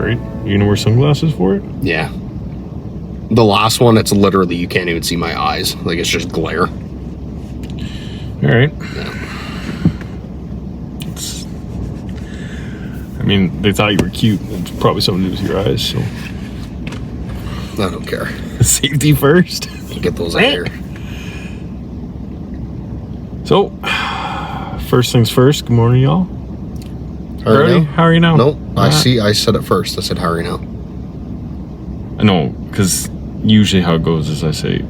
right? You gonna wear sunglasses for it? Yeah. The last one, it's literally, you can't even see my eyes. Like, it's just glare. All right. Yeah. I mean, they thought you were cute. It's probably something to do with your eyes, so. I don't care. Safety first. Get those out here. So, first things first. Good morning, y'all. How are you now? Nope. I said it first. I said, how are you now? I know, because usually how it goes is I say,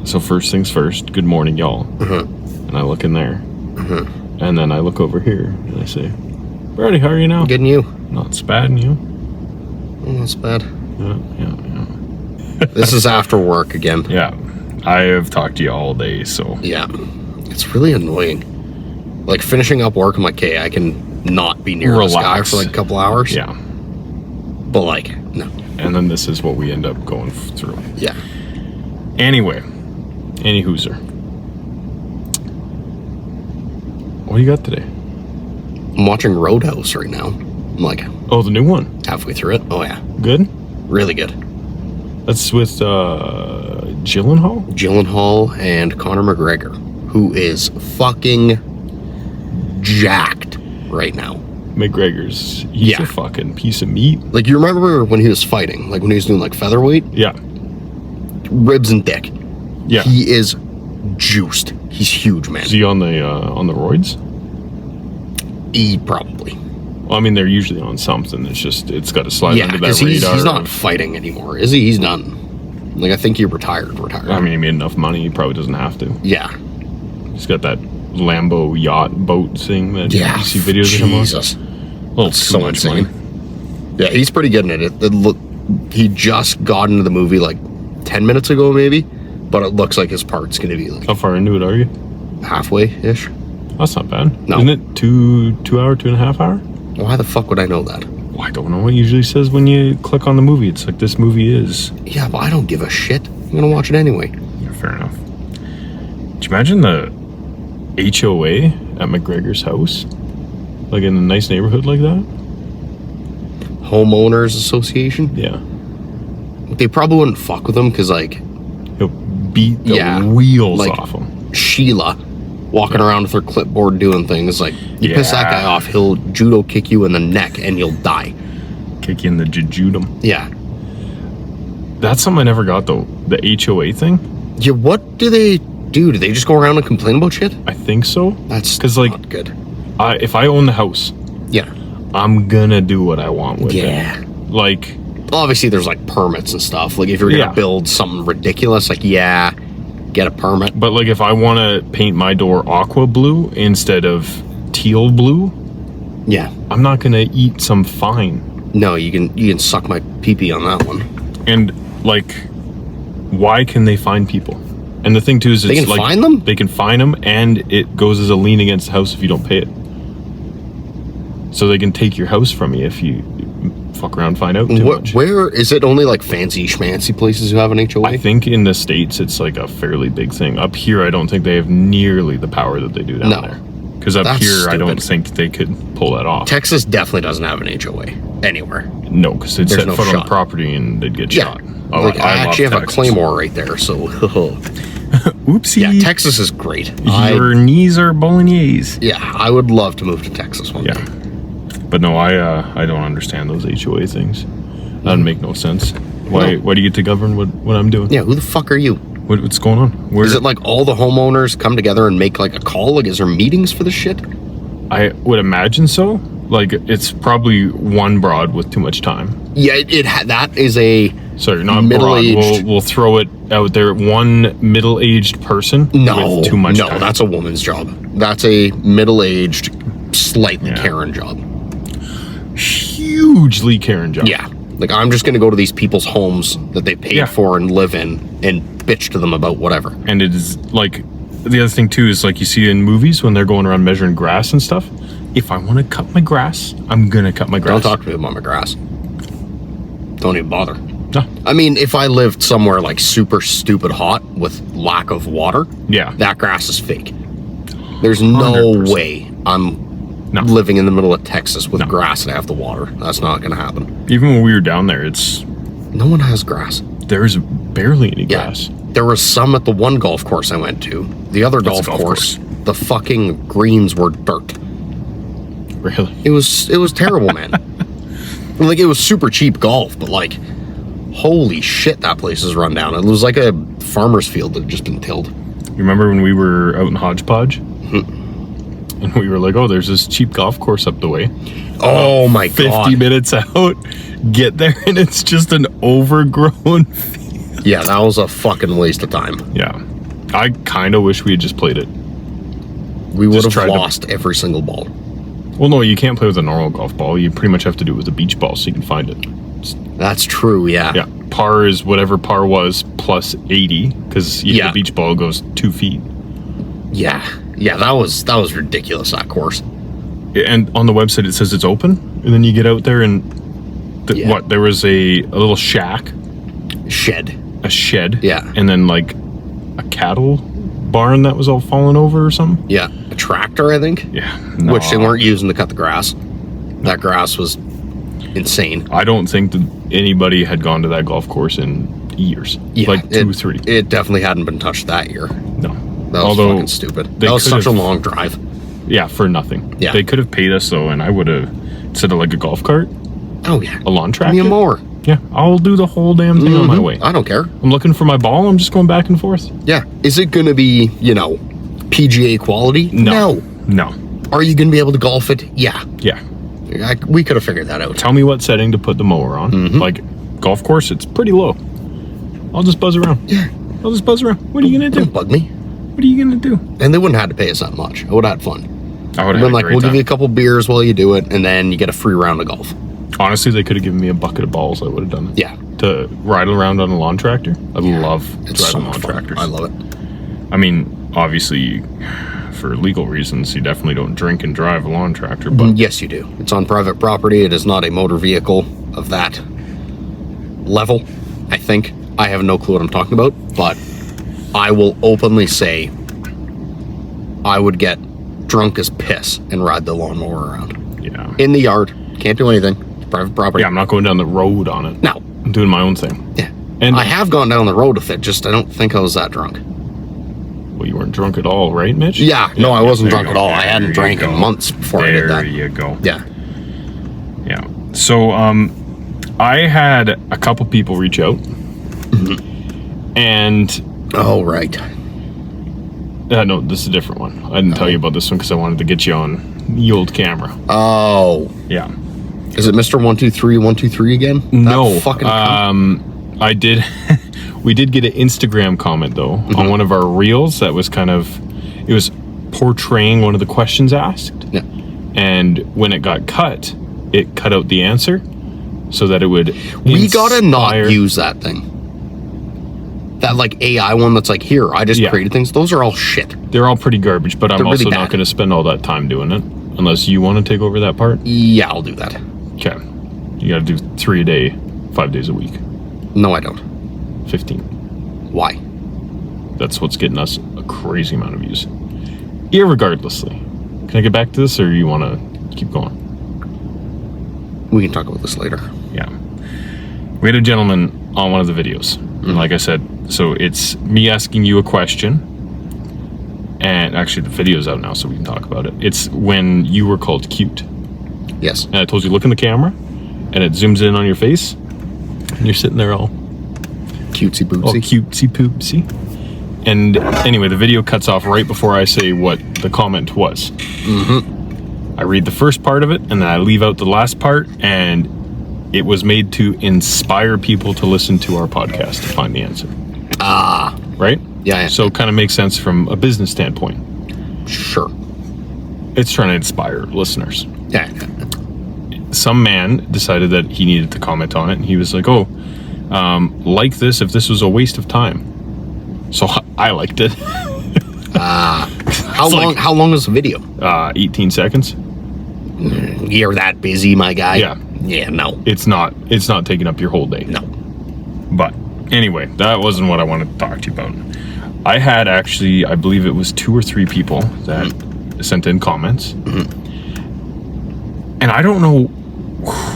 so first things first, good morning, y'all. And I look in there. And then I look over here and I say, Brady, how are you now? Good, and you? Not so bad, and you? Oh, that's bad. Yeah. This is after work again. Yeah. I have talked to you all day, so. Yeah. It's really annoying. Like, finishing up work, I'm like, okay, I can not be near this guy for like a couple hours. Yeah. But like, no. And then this is what we end up going through. Yeah. Anyway, any hooser. What do you got today? I'm watching Roadhouse right now. I'm like, oh, the new one. halfway through it. Oh yeah. Good? Really good. That's with Gyllenhaal? Gyllenhaal and Conor McGregor, who is fucking jacked right now. McGregor's, he's a fucking piece of meat. Like, you remember when he was fighting, like when he was doing like featherweight? Yeah. Ribs and dick. Yeah. He is juiced. He's huge, man. Is he on the roids? Probably. Well, I mean, they're usually on something. It's got to slide under that radar. He's not fighting anymore, is he? He's done. Like, I think he retired. I mean, he made enough money. He probably doesn't have to. Yeah. He's got that Lambo yacht boat thing that you see videos of him on. Jesus. Well, so much money. Yeah, he's pretty good in it. He just got into the movie like 10 minutes ago, maybe. But it looks like his part's going to be like... How far into it are you? Halfway-ish. That's not bad. No. Isn't it 2.5 hour? Why the fuck would I know that? Well, I don't know. It usually says when you click on the movie, it's like, this movie is... Yeah, but I don't give a shit. I'm going to watch it anyway. Yeah, fair enough. Did you imagine the HOA at McGregor's house? Like in a nice neighborhood like that? Homeowners Association? Yeah. They probably wouldn't fuck with him because, like... He'll beat the wheels off him. Sheila walking around with her clipboard doing things. Like, you piss that guy off, he'll judo kick you in the neck and you'll die. Kick you in the jujudum. Yeah. That's something I never got, though. The HOA thing. Yeah, what do they do? Do they just go around and complain about shit? I think so. That's not good. If I own the house, I'm gonna do what I want with it. Like, obviously there's like permits and stuff. Like, if you're gonna build something ridiculous, like, get a permit. But like, if I want to paint my door aqua blue instead of teal blue, I'm not gonna eat some fine. No, you can suck my pee-pee on that one. And like, why can they fine people? And the thing too is, they can fine them. They can fine them, and it goes as a lien against the house if you don't pay it. So they can take your house from you if you fuck around and find out too much. Where is it? Only like fancy schmancy places who have an HOA? I think in the States it's like a fairly big thing. Up here, I don't think they have nearly the power that they do down there. Because up here, stupid. I don't think they could pull that off. Texas definitely doesn't have an HOA anywhere. No, because they'd set foot on the property and they'd get shot. Oh, like, I actually have Texas. A claymore right there, so... Oopsie. Yeah, Texas is great. Your knees are bolognese. Yeah, I would love to move to Texas one day. But no, I don't understand those HOA things. That doesn't make no sense. Why do you get to govern what I'm doing? Yeah, who the fuck are you? What's going on? Is it like all the homeowners come together and make like a call? Like, is there meetings for this shit? I would imagine so. Like, it's probably one broad with too much time. Yeah, that is a... Sorry, not middle-aged. We'll throw it out there. One middle-aged person with too much time. No, that's a woman's job. That's a middle-aged, slightly Karen job. Hugely Karen job. Yeah. Like, I'm just going to go to these people's homes that they paid for and live in and bitch to them about whatever. And it is, like, the other thing, too, is, like, you see in movies when they're going around measuring grass and stuff. If I want to cut my grass, I'm going to cut my grass. Don't talk to me about my grass. Don't even bother. No. I mean, if I lived somewhere, like, super stupid hot with lack of water, that grass is fake. There's no 100%. Way I'm No. living in the middle of Texas with No. grass and half the water. That's not going to happen. Even when we were down there, No one has grass. there's barely any Yeah. grass. There was some at the one golf course I went to. The other What's golf a golf course, the fucking greens were dirt. Really? It was terrible, man. Like, it was super cheap golf, but like, holy shit, that place is run down. It was like a farmer's field that had just been tilled. You remember when we were out in Hodgepodge? And we were like, oh, there's this cheap golf course up the way. Oh my 50 god. minutes out, get there, and it's just an overgrown field. Yeah, that was a fucking waste of time. Yeah. I kind of wish we had just played it. We would have tried to- lost every single ball. Well, no, you can't play with a normal golf ball. You pretty much have to do it with a beach ball so you can find it. That's true, yeah. Yeah. Par is whatever par was plus 80, because you hit Yeah. a beach ball, it goes 2 feet. Yeah. Yeah, that was ridiculous, that course. And on the website it says it's open, and then you get out there and Yeah. there was a little shack, Shed. a shed, Yeah. and then like a cattle barn that was all fallen over or something. Yeah. A tractor, I think. Yeah, Which they weren't using to cut the grass. That grass was insane. I don't think that anybody had gone to that golf course in years. Yeah, Like 2 or 3. It definitely hadn't been touched that year. No. That was fucking stupid. they That was could such a have- long drive. Yeah, for nothing. Yeah. They could have paid us though, and I would have, instead of like a golf cart, Oh yeah. a lawn Give tractor. me a mower. Yeah, I'll do the whole damn thing on my Mhm. way. I don't care. I'm looking for my ball. I'm just going back and forth. Yeah. Is it going to be, PGA quality? No. Are you going to be able to golf it? Yeah. Yeah. We could have figured that out. Tell me what setting to put the mower on. Mm-hmm. Like golf course, it's pretty low. I'll just buzz around. Yeah. I'll just buzz around. What are you gonna do? Don't bug me. What are you gonna do? And they wouldn't have had to pay us that much. I would have had fun. I would Been have like, we'll give you a couple beers while you do it, and then you get a free round of golf. Honestly, they could have given me a bucket of balls. I would have done it. Yeah. To ride around on a lawn tractor. I love to It's ride so on much lawn fun. tractors. I love it. I mean, obviously, for legal reasons, you definitely don't drink and drive a lawn tractor. But Yes, you do. It's on private property. It is not a motor vehicle of that level, I think. I have no clue what I'm talking about, but I will openly say I would get drunk as piss and ride the lawnmower around. yeah, In the yard. Can't do anything. It's private property. yeah, I'm not going down the road on it. No. I'm doing my own thing. Yeah. And I have gone down the road with it, just I don't think I was that drunk. well, you weren't drunk at all, right, Mitch? Yeah, no, I wasn't there drunk you at go. all. I There hadn't you drank in go. months before I did that. There you go. Yeah. Yeah. So, I had a couple people reach out, and Oh, right. no, this is a different one. I didn't tell you about this one because I wanted to get you on the old camera. Oh. Yeah. Is it Mr. 123 again? That No. fucking cunt? I did. We did get an Instagram comment though on one of our reels that was it was portraying one of the questions asked. Yeah. And when it got cut, it cut out the answer so that it would. We gotta not inspire- use that thing. That like AI one that's like, here, I just Yeah. created things. Those are all shit. They're all pretty garbage, but I'm They're really also not bad. going to spend all that time doing it unless you want to take over that part. Yeah, I'll do that. Okay. You got to do 3 a day, 5 days a week, No, I don't. 15. Why? That's what's getting us a crazy amount of views. Irregardlessly. Can I get back to this or you want to keep going? We can talk about this later. Yeah. We had a gentleman on one of the videos. And like I said, so it's me asking you a question. And actually the video's out now so we can talk about it. It's when you were called cute. Yes. And I told you look in the camera and it zooms in on your face. And you're sitting there all Cutesy all bootsy. cutesy poopsy. And anyway, the video cuts off right before I say what the comment was. I read the first part of it and then I leave out the last part, and it was made to inspire people to listen to our podcast to find the answer. Ah, Right? yeah. So it kind of makes sense from a business standpoint. Sure. It's trying to inspire listeners. Yeah. Some man decided that he needed to comment on it, and he was like, oh, like this if this was a waste of time. So I liked it. How It's long? like- How long is the video? 18 seconds. You're that busy, my guy. Yeah. Yeah. No. It's not taking up your whole day. No. But anyway, that wasn't what I wanted to talk to you about. I had actually, I believe it was 2 or 3 people that sent in comments. And I don't know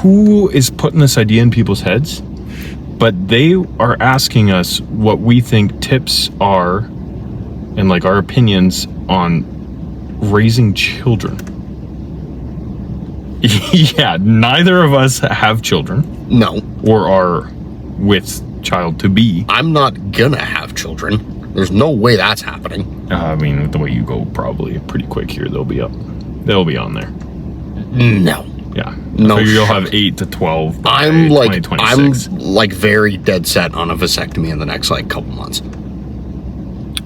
who is putting this idea in people's heads, but they are asking us what we think tips are and like our opinions on raising children. Yeah, neither of us have children. No. Or are with child to be. I'm not gonna have children. There's no way that's happening. I mean, with the way you go, probably pretty quick here, they'll be up. They'll be on there. No. Yeah. No I figure you'll shot. have 8 to 12 by I'm 2026. very dead set on a vasectomy in the next like couple months.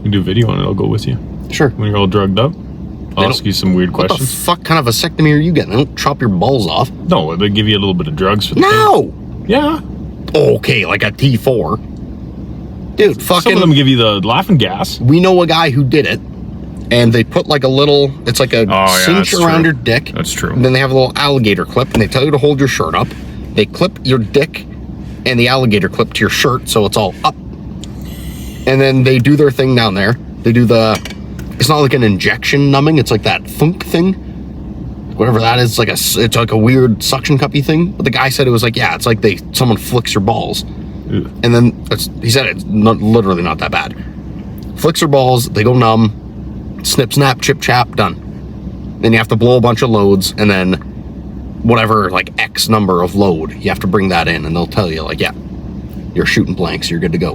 You do a video on it, I'll go with you. Sure. When you're all drugged up, I'll ask you some weird What questions. the fuck kind of vasectomy are you getting? They don't chop your balls off. No, they give you a little bit of drugs for the No. pain. Yeah. Okay, like a T4. Dude, Some of fucking. them give you the laughing gas. We know a guy who did it, and they put like a little. It's like a cinch that's around true. your dick. That's true. And then they have a little alligator clip, and they tell you to hold your shirt up. They clip your dick and the alligator clip to your shirt, so it's all up. And then they do their thing down there. They do the. It's not like an injection numbing. It's like that thunk thing, whatever that is. It's like a weird suction cuppy thing. But the guy said it was like, yeah, it's like someone flicks your balls, Ugh. and then he said it's literally not that bad. Flicks your balls, they go numb. Snip, snap, chip, chap, done. Then you have to blow a bunch of loads, and then whatever like X number of load, you have to bring that in, and they'll tell you like, yeah, you're shooting blanks, you're good to go.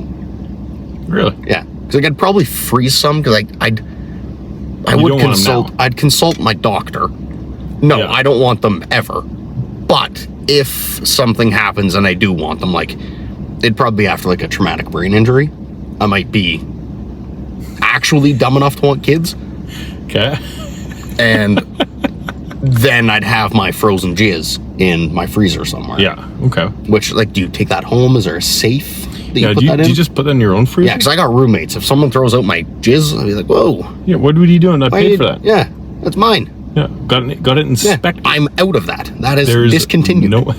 Really? Yeah, because I'd probably freeze some because I You would don't want 'em consult. now. I'd consult my doctor. No, Yeah. I don't want them ever. But if something happens and I do want them, like it'd probably be after like a traumatic brain injury. I might be actually dumb enough to want kids, Okay. and then I'd have my frozen jizz in my freezer somewhere. Yeah. Okay. Which, like, do you take that home? Is there a safe that you Yeah. put Do that in? you just put that in your own freezer? Yeah, because I got roommates. If someone throws out my jizz, I'd be like, whoa. Yeah. What would you do? And I why paid did- for that. Yeah, that's mine. Yeah. Got it Yeah, inspected. I'm out of that. That is There's discontinued. no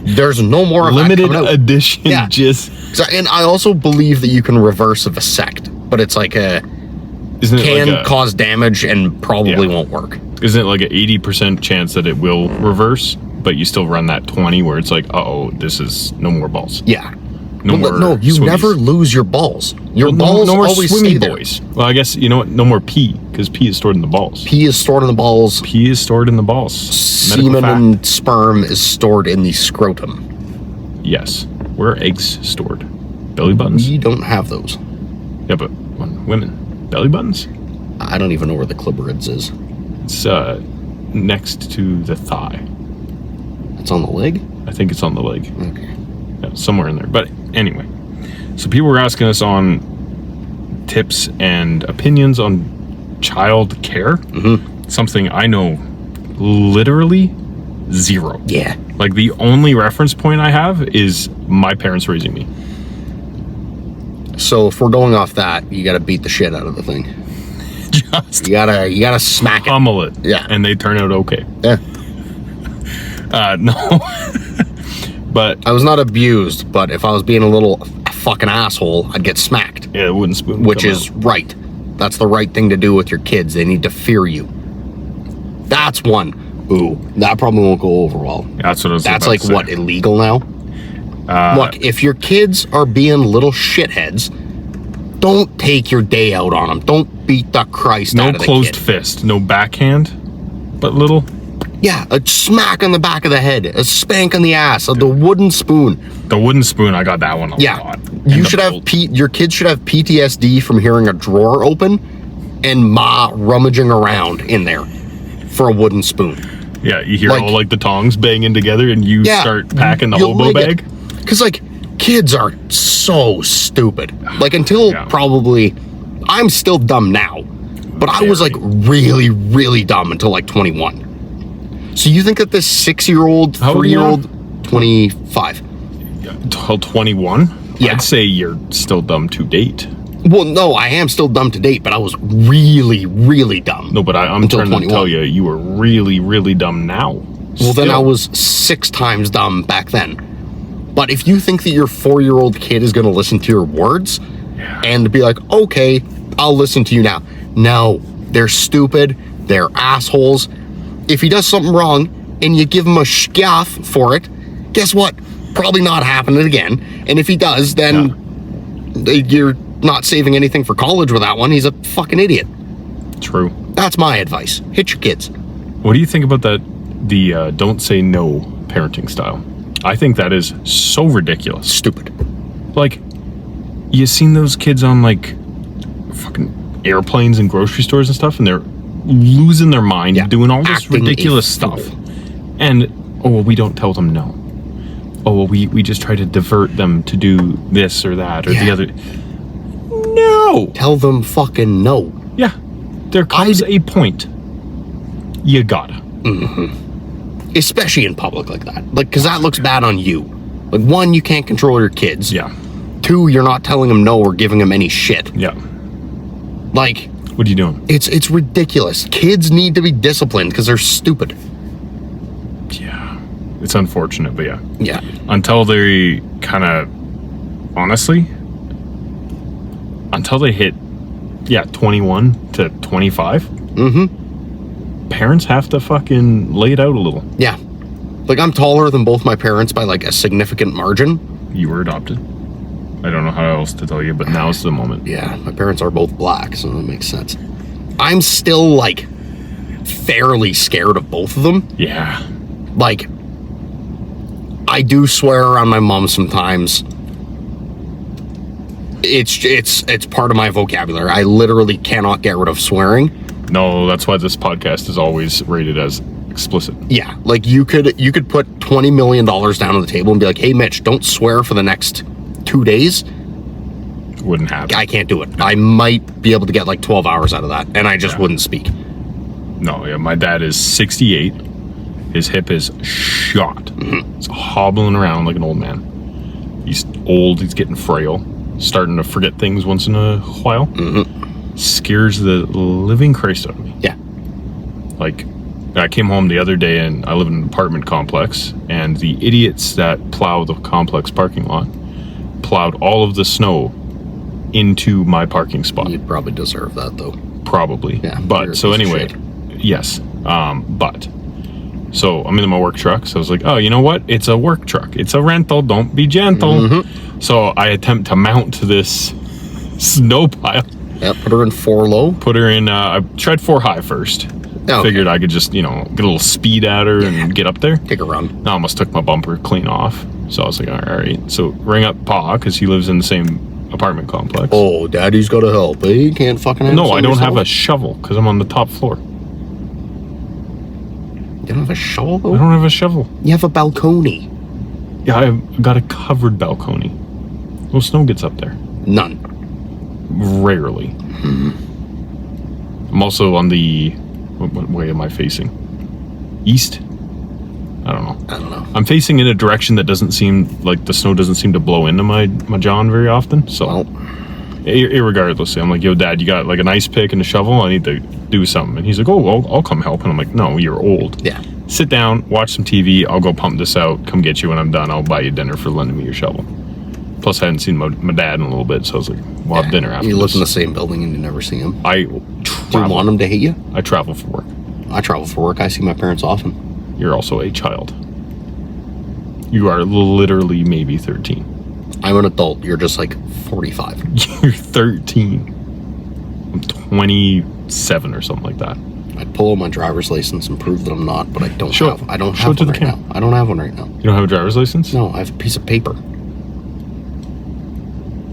There's no more of limited that coming out. edition. Yeah. Just And I also believe that you can reverse a vasect, but it's like isn't it can like cause damage and probably Yeah. won't work. isn't it like an 80% chance that it will reverse, but you still run that 20 where it's like, oh, this is no more balls. Yeah. No Well, more no, you swimmies. never lose your balls. Your Well, balls no more always swimmy stay there. boys. Well, I guess you know what? No more pee because pee is stored in the balls. Pee is stored in the balls. Pee is stored in the balls. Medical Semen fact. and sperm is stored in the scrotum. Yes. Where are eggs stored? Belly buttons? We don't have those. Yeah, but women. Belly buttons? I don't even know where the clitorids is. It's next to the thigh. It's on the leg? I think it's on the leg. Okay. Yeah, somewhere in there. But anyway, so people were asking us on tips and opinions on child care. Mm-hmm. Something I know literally zero. Yeah. Like the only reference point I have is my parents raising me. So if we're going off that, you gotta beat the shit out of the thing. Just You gotta smack it. pummel it. Yeah. And they turn out okay. Yeah. No. But I was not abused, but if I was being a little fucking asshole, I'd get smacked. yeah, the wooden spoon. would Which come is out. right. That's the right thing to do with your kids. They need to fear you. That's one. Ooh, that probably won't go over well. That's what I was That's about like to say. what, illegal now? Look, if your kids are being little shitheads, don't take your day out on them. Don't beat the Christ No out of the closed kid. fist, no backhand, but little. Yeah, a smack on the back of the head, a spank on the ass, the wooden spoon. The wooden spoon, I got that one a Yeah, lot. you And the should have bolt. your kids should have PTSD from hearing a drawer open and ma rummaging around in there for a wooden spoon. Yeah, you hear like- all like the tongs banging together, and you Yeah, start packing the hobo bag. Because like kids are so stupid. Like until Yeah. probably, I'm still dumb now, but I was like really, really dumb until like 21. So you think that this 6-year-old, How old are you 3-year-old, 25? Till 21. Yeah. I'd say you're still dumb to date. Well, no, I am still dumb to date, but I was really, really dumb. No, but I'm Until trying 21. to tell you, you were really, really dumb now. Well, then Still. I was 6 times dumb back then. But if you think that your 4-year-old kid is going to listen to your words and be like, okay, I'll listen to you now. No, they're stupid. They're assholes. If he does something wrong, and you give him a scaff for it, guess what? Probably not happening again. And if he does, then you're not saving anything for college with that one. He's a fucking idiot. True. That's my advice. Hit your kids. What do you think about that? The don't say no parenting style. I think that is so ridiculous. Stupid. Like, you seen those kids on like fucking airplanes and grocery stores and stuff, and they're losing their mind, doing all this Acting ridiculous a stuff. fool. And oh well, we don't tell them no. Oh well, we just try to divert them to do this or that or the other. No. Tell them fucking no. Yeah. There comes a point. You gotta. Especially in public like that. Like, because that looks bad on you. Like, one, you can't control your kids. Yeah. Two, you're not telling them no or giving them any shit. Yeah. Like, What are you doing? it's ridiculous. Kids need to be disciplined because they're stupid. Yeah. It's unfortunate, but yeah. Yeah. Until they kind of, honestly, until they hit, 21 to 25, parents have to fucking lay it out a little. Yeah. Like, I'm taller than both my parents by, like, a significant margin. You were adopted. I don't know how else to tell you, but now's the moment. Yeah, my parents are both black, so that makes sense. I'm still, like, fairly scared of both of them. Yeah. Like, I do swear around my mom sometimes. It's part of my vocabulary. I literally cannot get rid of swearing. No, that's why this podcast is always rated as explicit. Yeah, like you could put $20 million down on the table and be like, "Hey, Mitch, don't swear for the next 2 days." Wouldn't happen. I can't do it. I might be able to get like 12 hours out of that, and I just wouldn't speak. No, yeah, my dad is 68. His hip is shot. He's hobbling around like an old man. He's old. He's getting frail. Starting to forget things once in a while. Scares the living Christ out of me. Yeah. Like, I came home the other day and I live in an apartment complex, and the idiots that plow the complex parking lot plowed all of the snow into my parking spot. You'd probably deserve that, though. Probably. Yeah. But so anyway, yes. But so I'm in my work truck. So I was like, oh, you know what? It's a work truck. It's a rental. Don't be gentle. So I attempt to mount this snow pile. Yeah, put her in 4 low. Put her in, I tried 4 high first. Okay. Figured I could just, get a little speed at her and get up there. Take a run. I almost took my bumper clean off. So I was like, all right. So ring up Pa, because he lives in the same apartment complex. Oh, Daddy's got to help. He can't fucking handle No, I it don't have a yourself? shovel because I'm on the top floor. You don't have a shovel, I though? don't have a shovel. You have a balcony. Yeah, I've got a covered balcony. No snow gets up there. None. Rarely. I'm also on the... What way am I facing? East? I don't know. I'm facing in a direction that doesn't seem... Like, the snow doesn't seem to blow into my john very often. So, irregardless, I'm like, yo, Dad, you got, like, an ice pick and a shovel? I need to do something. And he's like, oh, I'll come help. And I'm like, no, you're old. Yeah. Sit down, watch some TV. I'll go pump this out. Come get you when I'm done. I'll buy you dinner for lending me your shovel. Plus, I hadn't seen my dad in a little bit, so I was like, we'll have dinner after You live this. in the same building and you never see him. I Do you travel. want him to hate you? I travel for work. I travel for work. I see my parents often. You're also a child. You are literally maybe 13. I'm an adult. You're just like 45. You're 13. I'm 27 or something like that. I'd pull out my driver's license and prove that I'm not, but I don't Show have. I don't show have it to one the right camera. now. I don't have one right now. You don't have a driver's license? No, I have a piece of paper.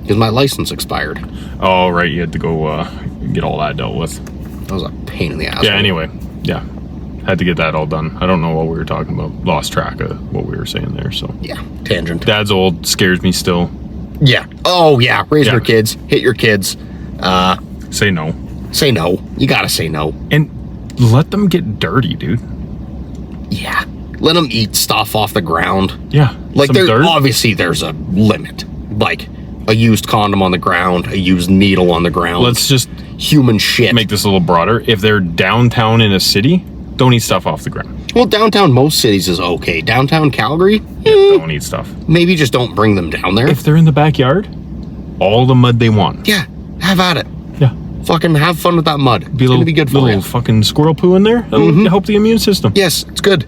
Because my license expired. Oh, right. You had to go get all that dealt with. That was a pain in the ass. Yeah, anyway. Yeah. Had to get that all done. I don't know what we were talking about. Lost track of what we were saying there, so. Yeah, tangent. Dad's old. Scares me still. Yeah. Oh, yeah. Raise your kids. Hit your kids. Say no. Say no. You gotta say no. And let them get dirty, dude. Yeah. Let them eat stuff off the ground. Yeah. Like, some dirt. obviously there's a limit. Like, a used condom on the ground, a used needle on the ground. Let's just human shit. make this a little broader. If they're downtown in a city, don't eat stuff off the ground. Well, downtown most cities is okay. Downtown Calgary, Don't eat stuff. maybe just don't bring them down there. If they're in the backyard, all the mud they want. Yeah, have at it. Yeah. Fucking have fun with that mud. It's gonna be good for little you. fucking squirrel poo in there. That'll help the immune system. Yes, it's good.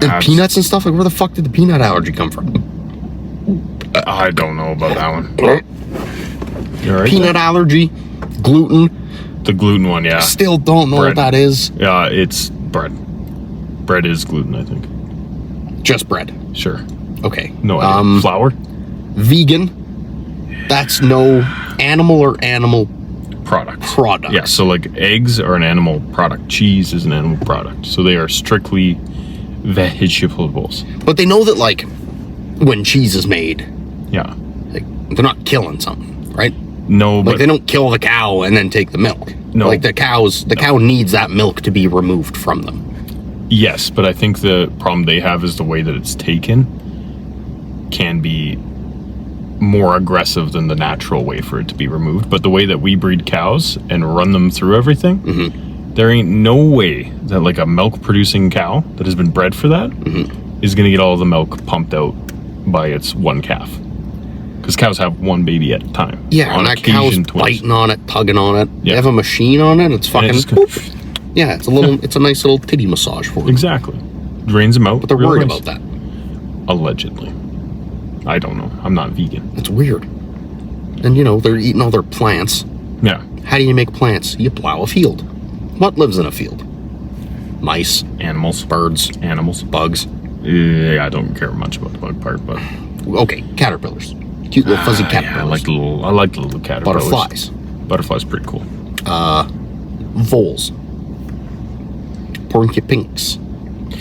And peanuts and stuff? Like, where the fuck did the peanut allergy come from? I don't know about that one. You all right Peanut there? allergy, gluten. The gluten one, yeah. Still don't know what that is. Yeah, it's bread. Bread is gluten, I think. Just bread. Sure. Okay. No idea. Flour? Vegan. That's no animal or animal Product. product. Yeah, so like eggs are an animal product. Cheese is an animal product. So they are strictly vegetables. But they know that, like, when cheese is made, Yeah. like, they're not killing something, right? No, Like, but they don't kill the cow and then take the milk. No. Like, the cow needs that milk to be removed from them. yes, but I think the problem they have is the way that it's taken can be more aggressive than the natural way for it to be removed. But the way that we breed cows and run them through everything, there ain't no way that like a milk producing cow that has been bred for that is going to get all the milk pumped out by its one calf. Because cows have one baby at a time. Yeah, and that cow's biting on it, tugging on it. Yeah. They have a machine on it. It's fucking. Just Yeah, it's a little. It's a nice little titty massage for them. exactly. Drains them out. But they're real worried nice. about that. Allegedly. I don't know. I'm not vegan. It's weird. And you know, they're eating all their plants. Yeah. How do you make plants? You plow a field. What lives in a field? Mice, Animals. birds, Animals. bugs. Yeah, I don't care much about the bug part, but Okay, caterpillars. Cute little fuzzy yeah, caterpillars. I like the little caterpillars. Butterflies. Butterflies pretty cool. Voles. Porcupinks.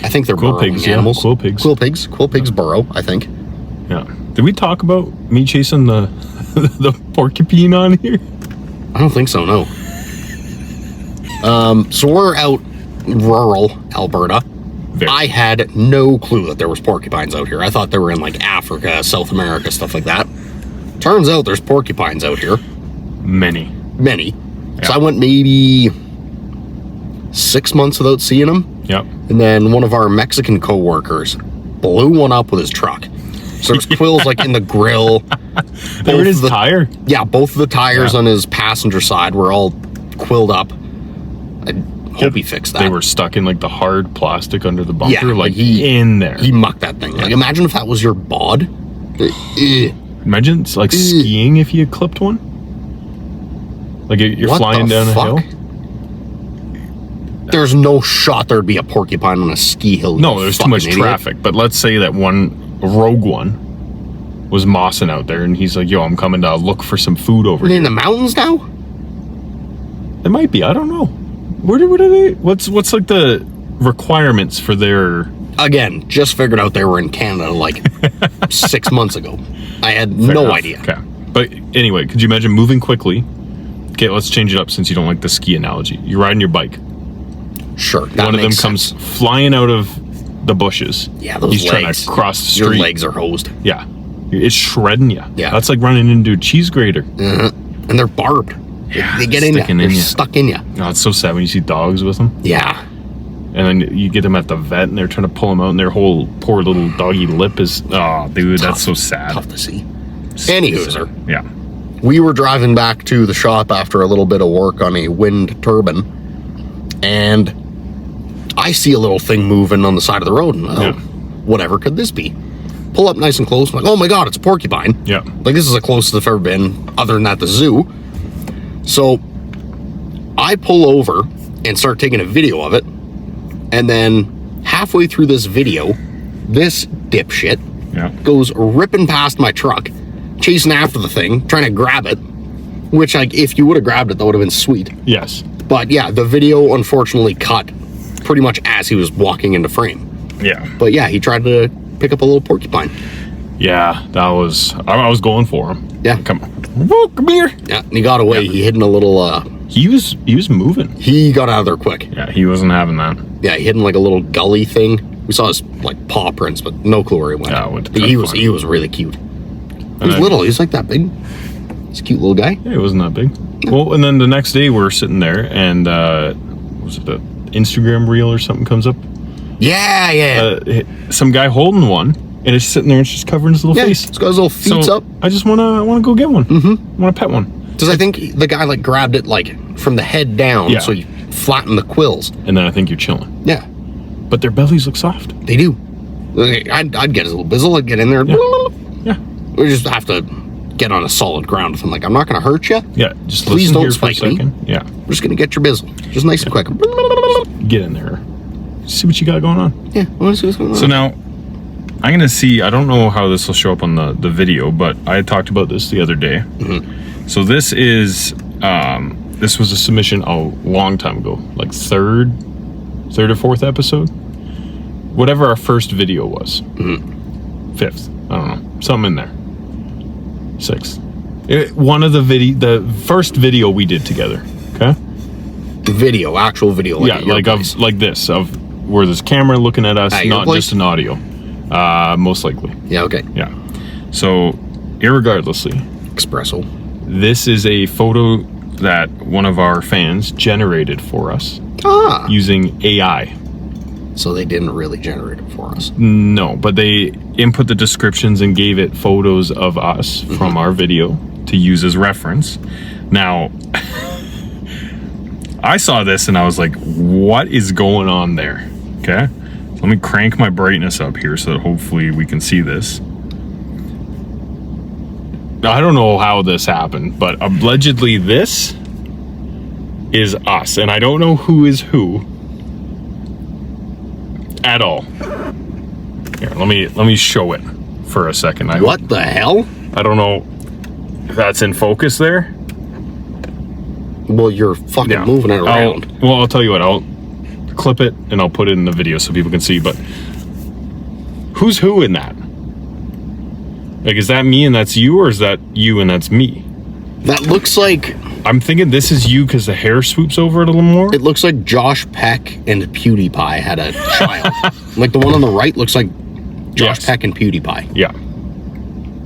I think they're Quill burrowing pigs, yeah. animals. Quill pigs. Quill pigs burrow, I think. Yeah. Did we talk about me chasing the the porcupine on here? I don't think so, no. So we're out rural Alberta. Very. I had no clue that there was porcupines out here. I thought they were in like Africa, South America, stuff like that. Turns out there's porcupines out here. Many. Many. Yeah. So I went maybe 6 months without seeing them. Yep. And then one of our Mexican co-workers blew one up with his truck. So there's quills like in the grill. They were in his tire. Yeah, both of the tires on his passenger side were all quilled up. I hope he fixed that. They were stuck in like the hard plastic under the bumper, Yeah, like he- in there. He mucked that thing. Like, imagine if that was your bod. Imagine it's like skiing if you had clipped one. Like you're What flying the down a fuck? hill. There's no shot there'd be a porcupine on a ski hill. you No, there's too fucking much idiot. traffic. But let's say that one rogue one was mossing out there, and he's like, "Yo, I'm coming to look for some food over Are they here." in the mountains now? It might be. I don't know. What are they? What's like the requirements for their? Again, just figured out they were in Canada like 6 months ago. I had Fair no enough. idea. Okay, but anyway, could you imagine moving quickly? Okay, let's change it up since you don't like the ski analogy. You're riding your bike. Sure, that One of them makes comes sense. flying out of the bushes. Yeah, those He's legs. trying to cross the Your street. legs are hosed. Yeah, it's shredding you. Yeah. That's like running into a cheese grater. And they're barbed. Yeah, They get in you. sticking They're in ya. stuck in you. Oh, it's so sad when you see dogs with them, Yeah. and then you get them at the vet, and they're trying to pull them out, and their whole poor little doggy lip is. Oh, dude, that's so sad. Tough to see. Anywho, Yeah. we were driving back to the shop after a little bit of work on a wind turbine, and I see a little thing moving on the side of the road, and whatever could this be? Pull up nice and close. I'm like, oh my god, it's a porcupine. Yeah. Like, this is the closest I've ever been, other than at the zoo. So I pull over and start taking a video of it, and then halfway through this video, this dipshit Yeah. goes ripping past my truck, chasing after the thing, trying to grab it, which, like, if you would have grabbed it, that would have been sweet. Yes. But yeah, the video unfortunately cut pretty much as he was walking into frame. Yeah. But yeah, he tried to pick up a little porcupine. Yeah. That was. I was going for him. Yeah. Come on. Whoa, come here. Yeah, and he got away. Yeah. He hid in a little, He was moving. he got out of there quick. Yeah. He wasn't having that. Yeah, he hid in like a little gully thing. We saw his like paw prints, but no clue where he went. Yeah, I went to But try he to was find he him. was really cute. He was then- little. He was like that big. He's a cute little guy. Yeah, it wasn't that big. Well, and then the next day we're sitting there, and was it the Instagram reel or something comes up? Yeah. Some guy holding one, and it's sitting there, and it's just covering his little Yeah, face. he's got his little feet So up. I just wanna go get one. Mm-hmm. Want to pet one. Because I think the guy like grabbed it like from the head down, Yeah. so he flattened the quills. And then I think you're chilling. Yeah, But their bellies look soft. they do. I'd get his little bizzle. I'd get in there. Yeah. We just have to get on a solid ground with him. Like, I'm not going to hurt you. Yeah, just Please listen don't here for a spike me. second. Yeah, We're just going to get your bizzle. Just nice and quick. get in there. See what you got going on. Yeah, I want to see what's going on. So now, I'm going to see, I don't know how this will show up on the video, but I had talked about this the other day. So this is, this was a submission a long time ago, like third or fourth episode. Whatever our first video was. Fifth, I don't know, something in there. Sixth. One of the first video we did together, okay? Video, actual video. Like Yeah, like this, of where there's camera looking at us, At your not place? just an audio. Most likely. Yeah, okay. Yeah. So, irregardlessly, Espresso. this is a photo that one of our fans generated for us Ah. using AI. So they didn't really generate it for us. No, but they input the descriptions and gave it photos of us from our video to use as reference. Now, I saw this and I was like, what is going on there? Okay. Let me crank my brightness up here so that hopefully we can see this. I don't know how this happened, but allegedly this is us, and I don't know who is who at all. Here, let me show it for a second. What the hell? I don't know if that's in focus there. Well, you're fucking moving it around. I'll tell you what, I'll clip it and I'll put it in the video so people can see, but who's who in that? Like, is that me and that's you, or is that you and that's me? That looks like... I'm thinking this is you because the hair swoops over it a little more. It looks like Josh Peck and PewDiePie had a child. Like, the one on the right looks like Josh Peck and PewDiePie. Yeah.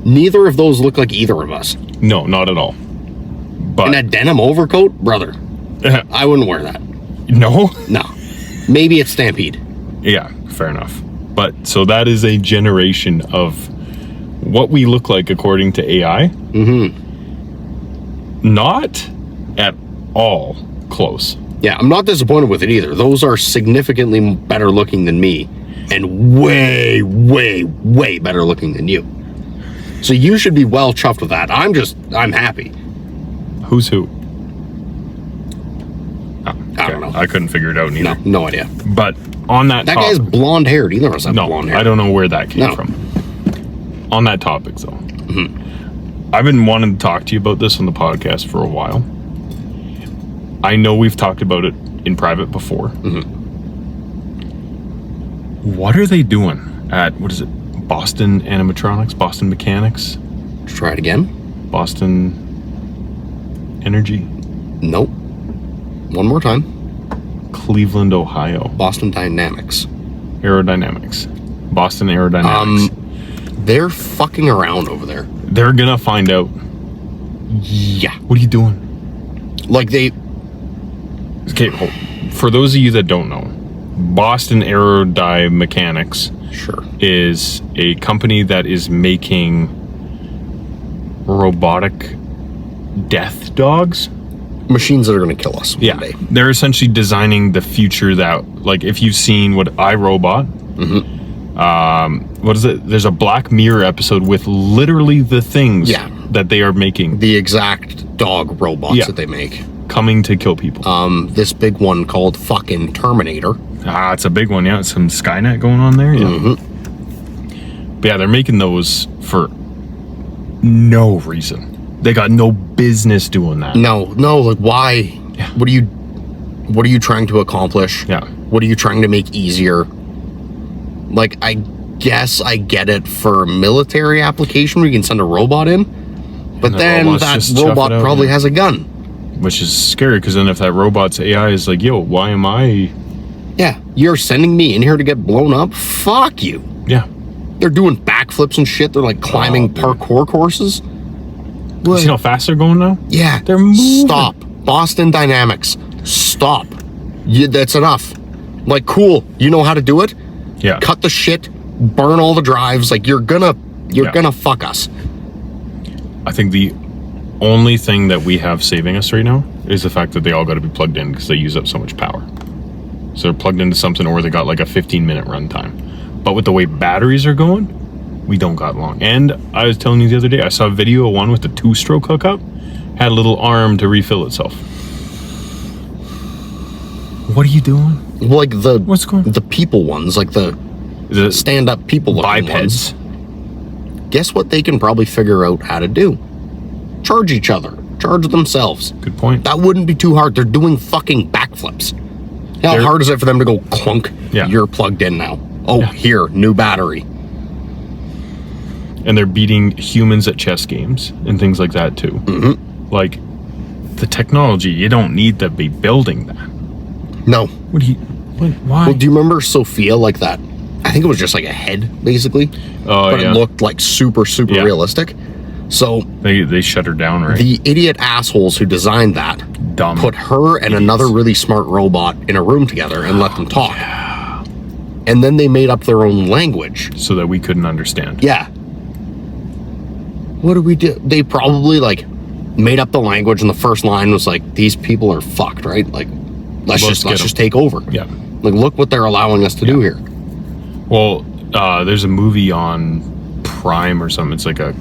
Neither of those look like either of us. No, not at all. But And a denim overcoat? Brother, I wouldn't wear that. no? No. Maybe it's Stampede. Yeah, fair enough. But so that is a generation of what we look like according to AI. Not at all close. Yeah, I'm not disappointed with it either. Those are significantly better looking than me, and way, way, way better looking than you. So you should be well chuffed with that. I'm happy. Who's who? Oh, I don't know. I couldn't figure it out neither. No idea. But on that That topic, guy's blonde haired. Either of us have no, blonde hair. I don't know where that came No. from. On that topic, though, I've been wanting to talk to you about this on the podcast for a while. I know we've talked about it in private before. What are they doing at, what is it, Boston Animatronics, Boston Mechanics, Try it again. Boston Energy, Nope. One more time. Cleveland, Ohio, Boston Dynamics. Aerodynamics, Boston Aerodynamics. They're fucking around over there. They're gonna find out. Yeah. What are you doing? Like they... Okay, for those of you that don't know, Boston Aerodynamics Sure. is a company that is making robotic death dogs. Machines that are going to kill us Yeah, one day. they're essentially designing the future that, like, if you've seen what iRobot, what is it? There's a Black Mirror episode with literally the things that they are making The exact dog robots Yeah. that they make. coming to kill people. This big one called fucking Terminator. It's a big one, yeah. Some Skynet going on there, yeah. But yeah, they're making those for no reason. They got no business doing that. No, like why? Yeah. What are you trying to accomplish? Yeah. What are you trying to make easier? Like, I guess I get it for military application where you can send a robot in, but the then robots that just chuff robot it out, probably yeah. has a gun. Which is scary, because then if that robot's AI is like, yo, why am I... Yeah, you're sending me in here to get blown up? Fuck you. Yeah. They're doing backflips and shit. They're like climbing dude. parkour courses. You see how fast they're going now? Yeah. They're moving. Stop. Boston Dynamics. Stop. That's enough. Like, cool. You know how to do it? Yeah. Cut the shit. Burn all the drives. Like, you're gonna fuck us. I think the only thing that we have saving us right now is the fact that they all got to be plugged in because they use up so much power. So they're plugged into something, or they got like a 15-minute runtime. But with the way batteries are going, we don't got long. And I was telling you the other day, I saw a video of one with the 2-stroke hookup, had a little arm to refill itself. What are you doing? Like What's going on? the people ones, like the stand-up people looking bipeds. ones. Guess what they can probably figure out how to do? Charge each other. Charge themselves. Good point. That wouldn't be too hard. They're doing fucking backflips. How hard is it for them to go clunk? Yeah. You're plugged in now. Oh, Yeah. here, new battery. And they're beating humans at chess games and things like that too. Mm-hmm. Like, the technology, you don't need to be building that. No. Why? Well, do you remember Sophia like that? I think it was just like a head, basically. Oh, but yeah. it looked like super Yeah. realistic. So They shut her down, right? the idiot assholes who designed that Dumb. put her and another really smart robot in a room together and let them talk. And then they made up their own language. So that we couldn't understand. Yeah. What do we do? They probably like made up the language, and the first line was like, "These people are fucked," right? Like, let's just take over. Yeah. Like, look what they're allowing us to do here. Well, there's a movie on Prime or something. It's like a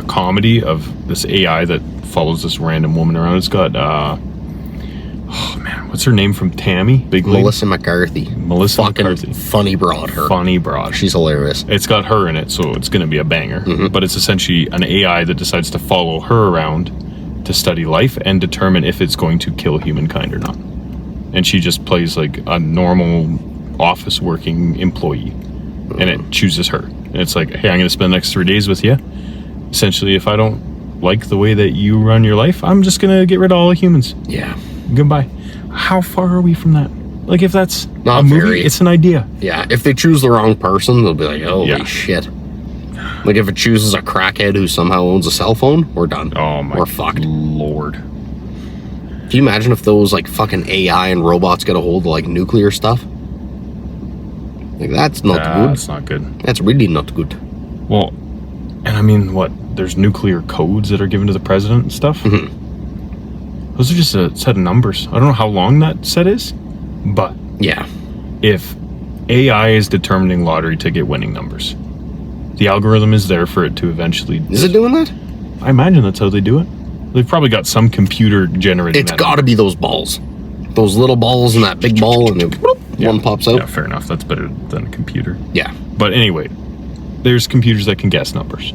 comedy of this AI that follows this random woman around. It's got oh man, what's her name from Tammy? Big lady? Melissa McCarthy. Melissa Fucking McCarthy. funny broad. Her. Funny broad. She's hilarious. It's got her in it, so it's going to be a banger. But it's essentially an AI that decides to follow her around to study life and determine if it's going to kill humankind or not. And she just plays like a normal office working employee, and it chooses her. And it's like, hey, I'm going to spend the next 3 days with you. Essentially, if I don't like the way that you run your life, I'm just going to get rid of all the humans. Yeah. Goodbye. How far are we from that? Like, if that's Not a movie, very. it's an idea. Yeah. If they choose the wrong person, they'll be like, holy Yeah. shit. Like, if it chooses a crackhead who somehow owns a cell phone, we're done. Oh my We're fucked. Lord. Can you imagine if those like fucking AI and robots get a hold of like nuclear stuff? Like, that's not good. That's not good. That's really not good. Well, and I mean, what? There's nuclear codes that are given to the president and stuff. Those are just a set of numbers. I don't know how long that set is, but Yeah. if AI is determining lottery ticket winning numbers, the algorithm is there for it to eventually. Is it doing that? I imagine that's how they do it. They've probably got some computer generating. It's got to be those balls. Those little balls and that big ball, and then whoop, one pops out. Yeah, fair enough. That's better than a computer. Yeah. But anyway, there's computers that can guess numbers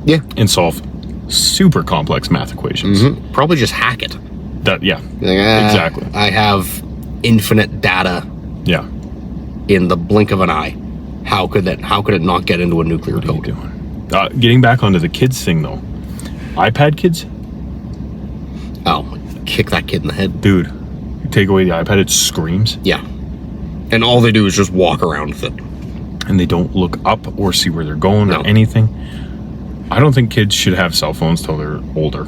Yeah. and solve super complex math equations. Probably just hack it. That yeah, Like, exactly. I have infinite data Yeah. in the blink of an eye. How could it not get into a nuclear What are you code? doing? Getting back onto the kids thing though, iPad kids, Oh, kick that kid in the head. dude. You take away the iPad, it screams, Yeah. And all they do is just walk around with it. and they don't look up or see where they're going No. or anything. I don't think kids should have cell phones till they're older.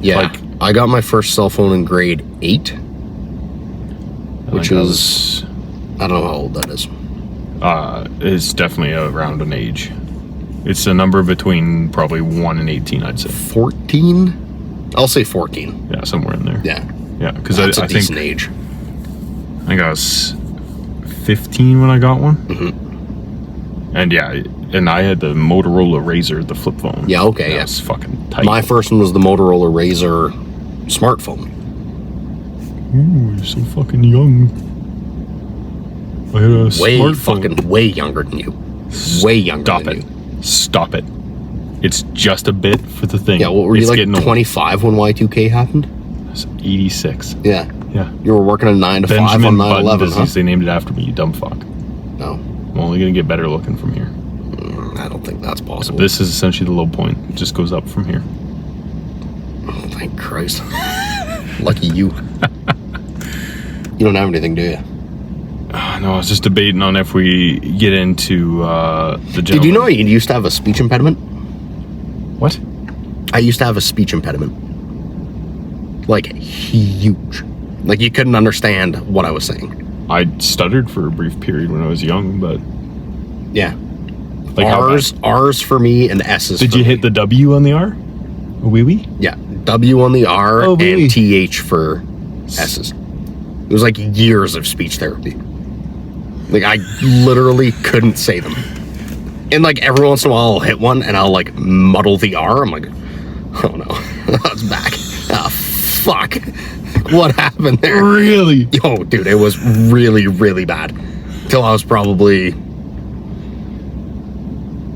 Yeah. Like- I got my first cell phone in grade 8, which Like, is, I don't know how old that is. is definitely around an age. It's a number between probably 1 and 18, I'd say. 14? I'll say 14. Yeah, somewhere in there. Yeah. Yeah, because That's a I decent think age. I was 15 when I got one. And yeah, and I had the Motorola Razr, the flip phone. Yeah, okay, That yeah. was fucking tight. My first one was the Motorola Razr smartphone. Ooh, you're so fucking young. I had a Way smartphone. fucking way younger than you. Way younger Stop than it. you. Stop it. It's just a bit for the thing. Yeah, what were it's you, like getting old. 25 when Y2K happened? It's 86. Yeah. Yeah. You were working a 9 to 5 Benjamin on Button 9/11, huh? disease. They named it after me, you dumb fuck. No, I'm only gonna get better looking from here. I don't think that's possible. This is essentially the low point. It just goes up from here. Oh, thank Christ. Lucky you. You don't have anything, do you? No, I was just debating on if we get into the gentleman. Did you know you used to have a speech impediment? What? I used to have a speech impediment. Like, huge. Like, you couldn't understand what I was saying. I stuttered for a brief period when I was young, but Yeah. like how bad? R's for me and S's Did for you me. hit the W on the R? A wee wee? Yeah. W on the R Oh, wee. and TH for S's. It was like years of speech therapy. Like, I literally couldn't say them. And, like, every once in a while I'll hit one and I'll, like, muddle the R. I'm like, oh no, that's back. Ah, fuck. What happened there? Really? Yo, dude, it was really, really bad. Till I was probably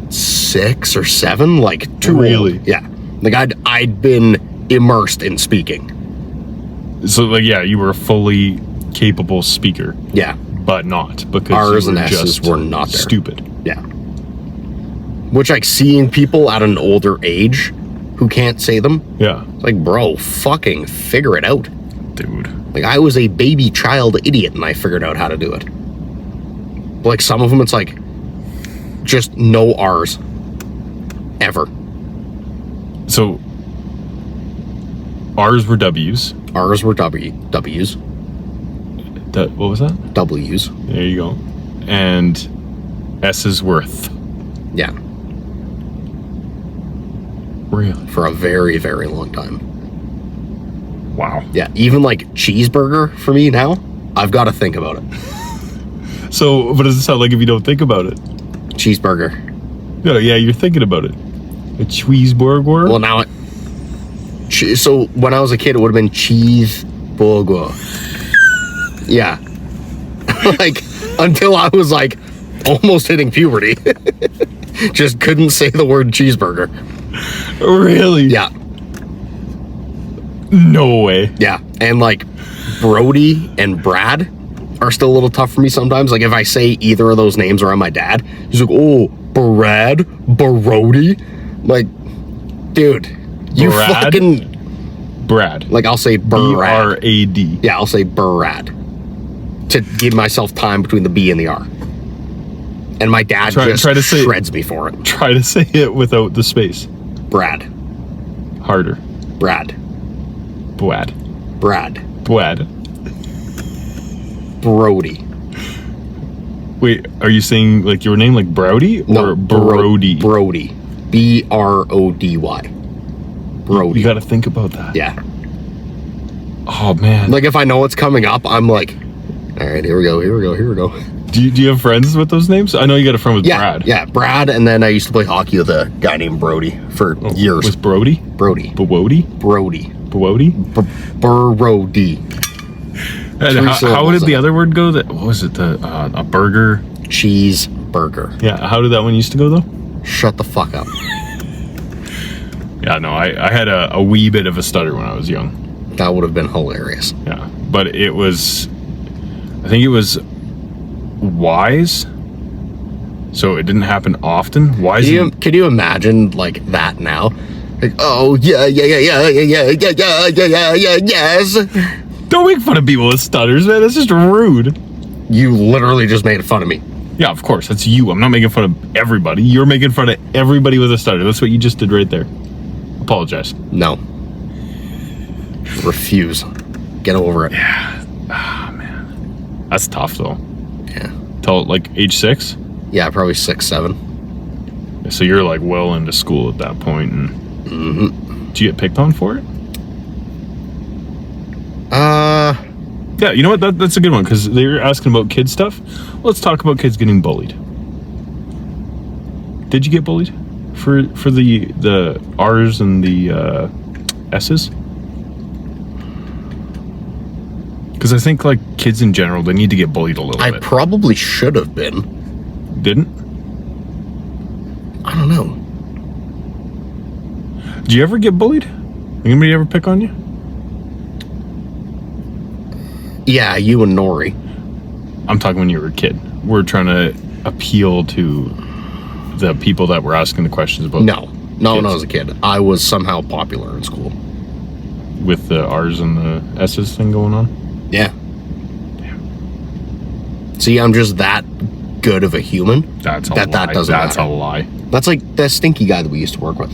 6 or 7, like, too Really? old. Yeah. Like, I'd been immersed in speaking. So, like, yeah, you were a fully capable speaker. Yeah. But not, because R's you were and S's just were not there. stupid. Yeah. Which, like, seeing people at an older age who can't say them, Yeah. it's like, bro, fucking figure it out. Dude. Like, I was a baby child idiot and I figured out how to do it. But, like, some of them, it's like, just no R's. Ever. So, R's were W's. R's were W's. What was that? W's. There you go. And S's were th. Yeah. Really? For a very, very long time. Wow. Yeah. Even, like, cheeseburger for me now, I've got to think about it. So, what does it sound like if you don't think about it? Cheeseburger. No, yeah, you're thinking about it. A cheeseburger? Well, now so when I was a kid, it would have been cheeseburger. Yeah. Like, until I was, like, almost hitting puberty. Just couldn't say the word cheeseburger. Really? Yeah. No way. Yeah. And, like, Brody and Brad are still a little tough for me sometimes. Like, if I say either of those names around my dad, he's like, oh, Brad? Brody? Like, dude, you Brad? fucking... Brad. Like, I'll say Brad. B-R-A-D. Yeah, I'll say Brad. To give myself time between the B and the R. And my dad Try to say, shreds me for it. Try to say it without the space. Brad. Harder. Brad. Brad. Brad. Brad. Brody. Wait, are you saying, like, your name, like, Brody? Or No, Brody? Brody. B-R-O-D-Y. Brody. You gotta think about that. Yeah. Oh, man. Like, if I know what's coming up, I'm like, all right, here we go. Do you have friends with those names? I know you got a friend with Yeah, Brad. yeah, Brad, and then I used to play hockey with a guy named Brody for years. Was Brody? Brody. Brody? Brody. Brody? Brody. And how did the other word go? What was it? A burger? Cheeseburger. Yeah, how did that one used to go, though? Shut the fuck up. Yeah, no, I had a wee bit of a stutter when I was young. That would have been hilarious. Yeah, but I think it was wise, so it didn't happen often. Wise. Can you imagine, like, that now? Like, oh, yes. Don't make fun of people with stutters, man. That's just rude. You literally just made fun of me. Yeah, of course. That's you. I'm not making fun of everybody. You're making fun of everybody with a stutter. That's what you just did right there. Apologize. No. Refuse. Get over it. Yeah. Ah, man. That's tough, though. Yeah. Till, like, age 6? Yeah, probably 6, 7. So you're, like, well into school at that point. And did you get picked on for it? Yeah, you know what? That's a good one, because they're asking about kid stuff. Let's talk about kids getting bullied. Did you get bullied for the R's and the S's? Because I think, like, kids in general, they need to get bullied a little bit. I probably should have been. Didn't? I don't know. Did you ever get bullied? Anybody ever pick on you? Yeah, you and Nori. I'm talking when you were a kid. We're trying to appeal to the people that were asking the questions about. No, when I was a kid. I was somehow popular in school. With the R's and the S's thing going on? Yeah. See, I'm just that good of a human. That's a that lie. Doesn't That's matter. a lie. That's like that stinky guy that we used to work with.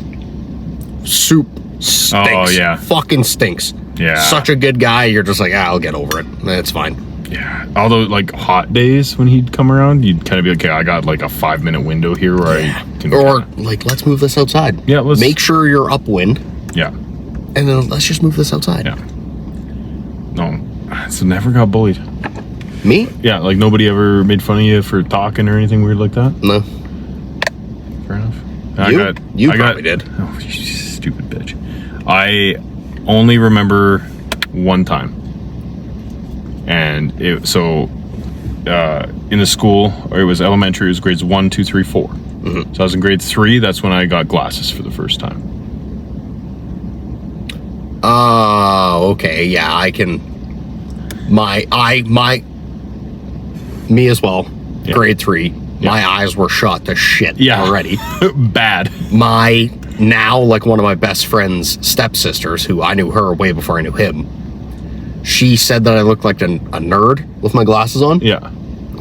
Soup stinks. Oh, yeah. Fucking stinks. Yeah. Such a good guy, you're just like, I'll get over it. It's fine. Yeah. Although, like, hot days when he'd come around, you'd kind of be like, okay, I got like a 5-minute window here where I can. Or, like, let's move this outside. Yeah, let's. Make sure you're upwind, Yeah. and then let's just move this outside. Yeah. No. So never got bullied. Me? Yeah, like nobody ever made fun of you for talking or anything weird like that? No. Fair enough. You probably did. Oh, you stupid bitch. I only remember one time. And in the school, or it was elementary, it was grades 1, 2, 3, 4. Mm-hmm. So I was in grade 3, that's when I got glasses for the first time. Oh, okay, yeah, I can... Me as well, Yeah. grade 3, Yeah. my eyes were shot to shit already. Bad. Now, like, one of my best friend's stepsisters, who I knew her way before I knew him, she said that I looked like a nerd with my glasses on. Yeah.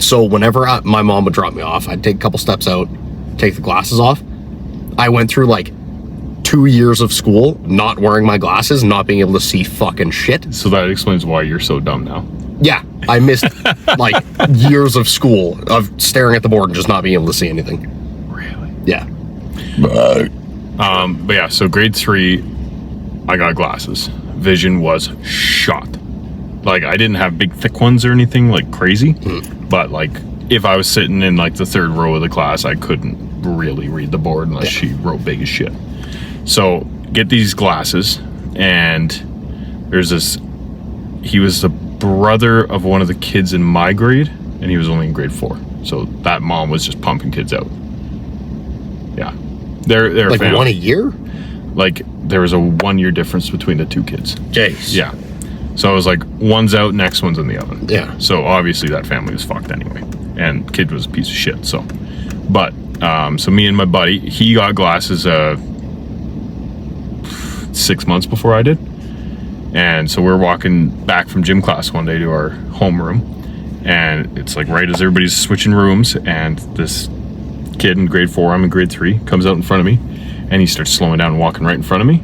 So whenever my mom would drop me off, I'd take a couple steps out, take the glasses off. I went through like 2 years of school not wearing my glasses, not being able to see fucking shit. So that explains why you're so dumb now. Yeah, I missed like years of school of staring at the board and just not being able to see anything. Really? Yeah. But yeah, so grade 3, I got glasses. Vision was shot. Like, I didn't have big thick ones or anything like crazy, but like if I was sitting in like the 3rd row of the class, I couldn't really read the board unless she wrote big as shit. So get these glasses, and there's this, he was the brother of one of the kids in my grade, and he was only in grade 4. So that mom was just pumping kids out. Yeah. They're like one a year? Like there was a 1 year difference between the 2 kids. Jeez. Yeah. So it was like one's out, next one's in the oven. Yeah. So obviously that family was fucked anyway, and kid was a piece of shit. So, but so me and my buddy, he got glasses 6 months before I did, and so we're walking back from gym class one day to our homeroom, and it's like right as everybody's switching rooms, and this kid in grade 4, I'm in grade 3, comes out in front of me, and he starts slowing down and walking right in front of me.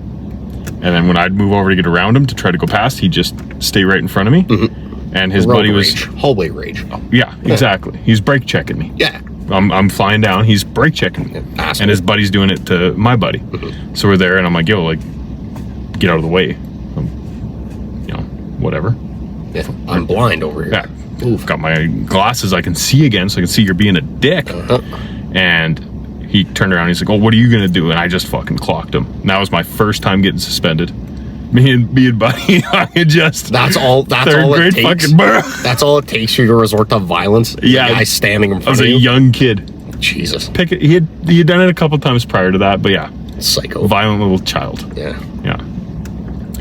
And then when I'd move over to get around him to try to go past, he'd just stay right in front of me. Mm-hmm. And his buddy was... Hallway rage. Yeah, exactly. He's brake checking me. Yeah. I'm flying down, he's brake checking me. Asshole. And his buddy's doing it to my buddy. Mm-hmm. So we're there, and I'm like, yo, like, get out of the way. You know, whatever. Yeah, I'm blind over here. Yeah. Oof. Got my glasses I can see again, so I can see you're being a dick. And he turned around, he's like, oh, what are you gonna do? And I just fucking clocked him. And that was my first time getting suspended. Me and buddy, I had just... That's all it takes. Fucking That's all it takes for you to resort to violence. Yeah. The guy standing in front of you. I was a young kid. Jesus. He had done it a couple times prior to that, but yeah. Psycho. Violent little child. Yeah. Yeah.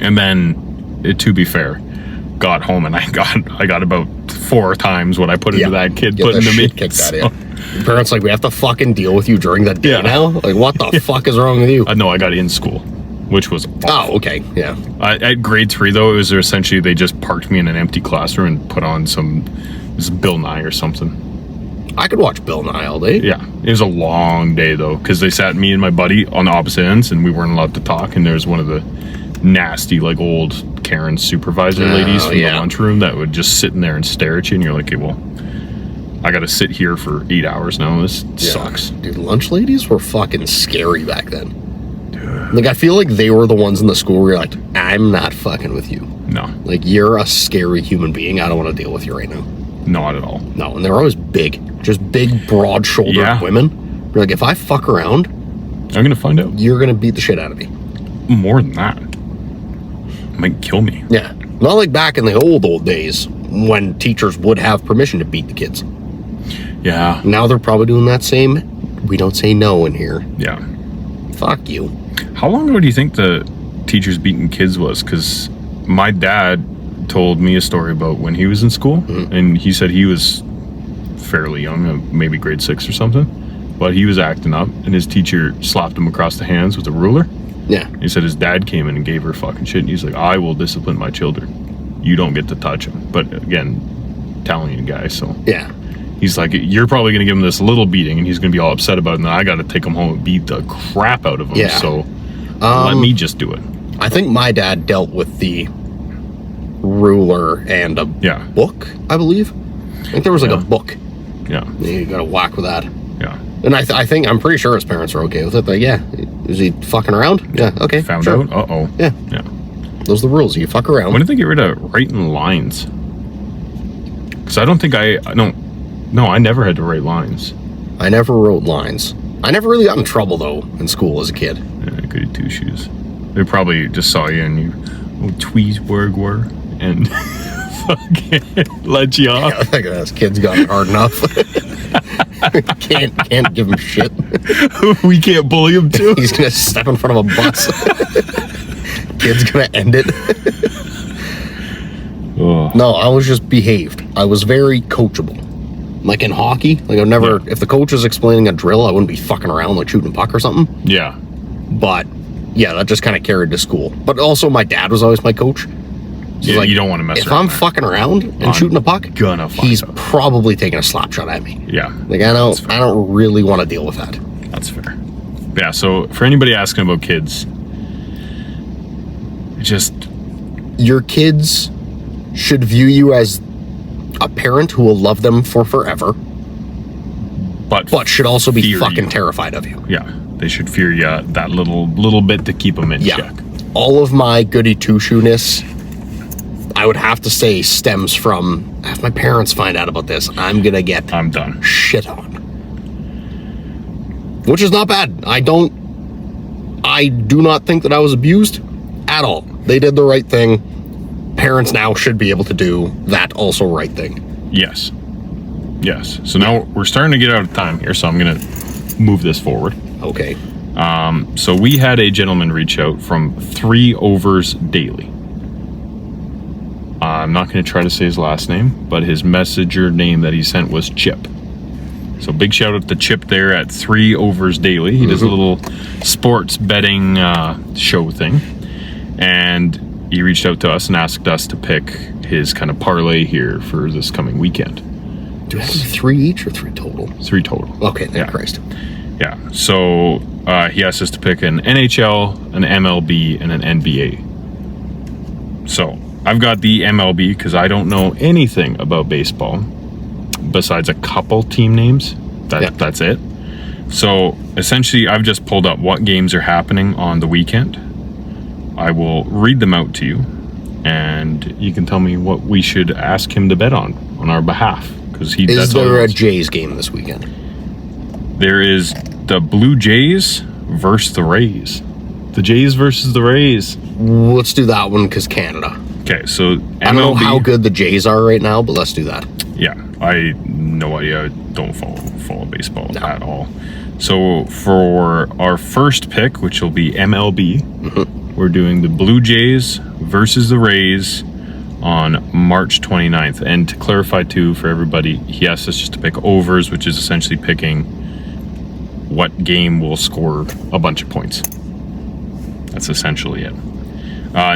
And then, to be fair, got home and I got about 4 times what I put into that kid put into me. Kicked out of you. Parents like, we have to fucking deal with you during the day now? Like, what the fuck is wrong with you? No, I got in school, which was awful. Oh, okay, yeah. At grade 3, though, it was essentially they just parked me in an empty classroom and put on this Bill Nye or something. I could watch Bill Nye all day. Yeah, it was a long day, though, because they sat me and my buddy on the opposite ends, and we weren't allowed to talk, and there was one of the nasty, like, old Karen supervisor ladies from the lunchroom that would just sit in there and stare at you, and you're like, okay, well, I gotta sit here for 8 hours now. This sucks. Dude, lunch ladies were fucking scary back then. Dude. Like, I feel like they were the ones in the school where you're like, I'm not fucking with you. No. Like, you're a scary human being. I don't want to deal with you right now. Not at all. No, and they were always big. Just big, broad-shouldered women. You're like, if I fuck around... I'm gonna find out. You're gonna beat the shit out of me. More than that. It might kill me. Yeah. Not like back in the old days when teachers would have permission to beat the kids. Yeah. Now they're probably doing that same, we don't say no in here. Yeah. Fuck you. How long ago do you think the teachers beating kids was? Because my dad told me a story about when he was in school, and he said he was fairly young, maybe grade 6 or something, but he was acting up, and his teacher slapped him across the hands with a ruler. Yeah. He said his dad came in and gave her fucking shit, and he's like, I will discipline my children. You don't get to touch them. But again, telling you guys, so... Yeah. He's like, you're probably going to give him this little beating, and he's going to be all upset about it, and then I got to take him home and beat the crap out of him. Yeah. So let me just do it. I think my dad dealt with the ruler and a book, I believe. I think there was like a book. Yeah. You got to whack with that. Yeah. And I think, I'm pretty sure his parents are okay with it. But yeah, is he fucking around? Yeah, okay. Found out? Uh-oh. Yeah. Yeah. Those are the rules. You fuck around. When did they get rid of writing lines? Because I don't think no, I never had to write lines. I never wrote lines. I never really got in trouble, though, in school as a kid. Yeah, goody two shoes. They probably just saw you and you tweet were and fucking let you off. I think this kid's got it hard enough. can't give him shit. We can't bully him too. He's gonna step in front of a bus. Kid's gonna end it. Oh. No, I was just behaved. I was very coachable. Like in hockey, like I've never, if the coach was explaining a drill, I wouldn't be fucking around like shooting a puck or something. Yeah. But yeah, that just kind of carried to school. But also my dad was always my coach. So Yeah, like, you don't want to mess if around. I'm fucking around and shooting a puck, he's out. probably taking a slap shot at me. Yeah. Like I don't really want to deal with that. That's fair. Yeah, so for anybody asking about kids, just Your kids should view you as a parent who will love them for forever, but should also be fear fucking you. terrified of you. Yeah, they should fear you that little bit to keep them in check. All of my goody two-shoeness, I would have to say, stems from, if my parents find out about this, I'm done. Shit on. Which is not bad. I do not think that I was abused at all. They did the right thing. Parents now should be able to do that also right thing. Yes. So now we're starting to get out of time here, so I'm going to move this forward. Okay. So we had a gentleman reach out from 3 Overs Daily. I'm not going to try to say his last name, but his messenger name that he sent was Chip. So big shout out to Chip there at 3 Overs Daily. He does a little sports betting show thing. And he reached out to us and asked us to pick his kind of parlay here for this coming weekend. Do we have 3 each or 3 total? 3 total. Okay, thank Christ. Yeah. So he asked us to pick an NHL, an MLB, and an NBA. So I've got the MLB because I don't know anything about baseball besides a couple team names. That's it. So essentially, I've just pulled up what games are happening on the weekend. I will read them out to you, and you can tell me what we should ask him to bet on our behalf. Because is there a Jays game this weekend? There is the Blue Jays versus the Rays. The Jays versus the Rays. Let's do that one because Canada. Okay, so MLB, I don't know how good the Jays are right now, but let's do that. Yeah, I no idea. I don't follow baseball at all. So for our first pick, which will be MLB, we're doing the Blue Jays versus the Rays on March 29th. And to clarify too for everybody, he asked us just to pick overs, which is essentially picking what game will score a bunch of points. That's essentially it.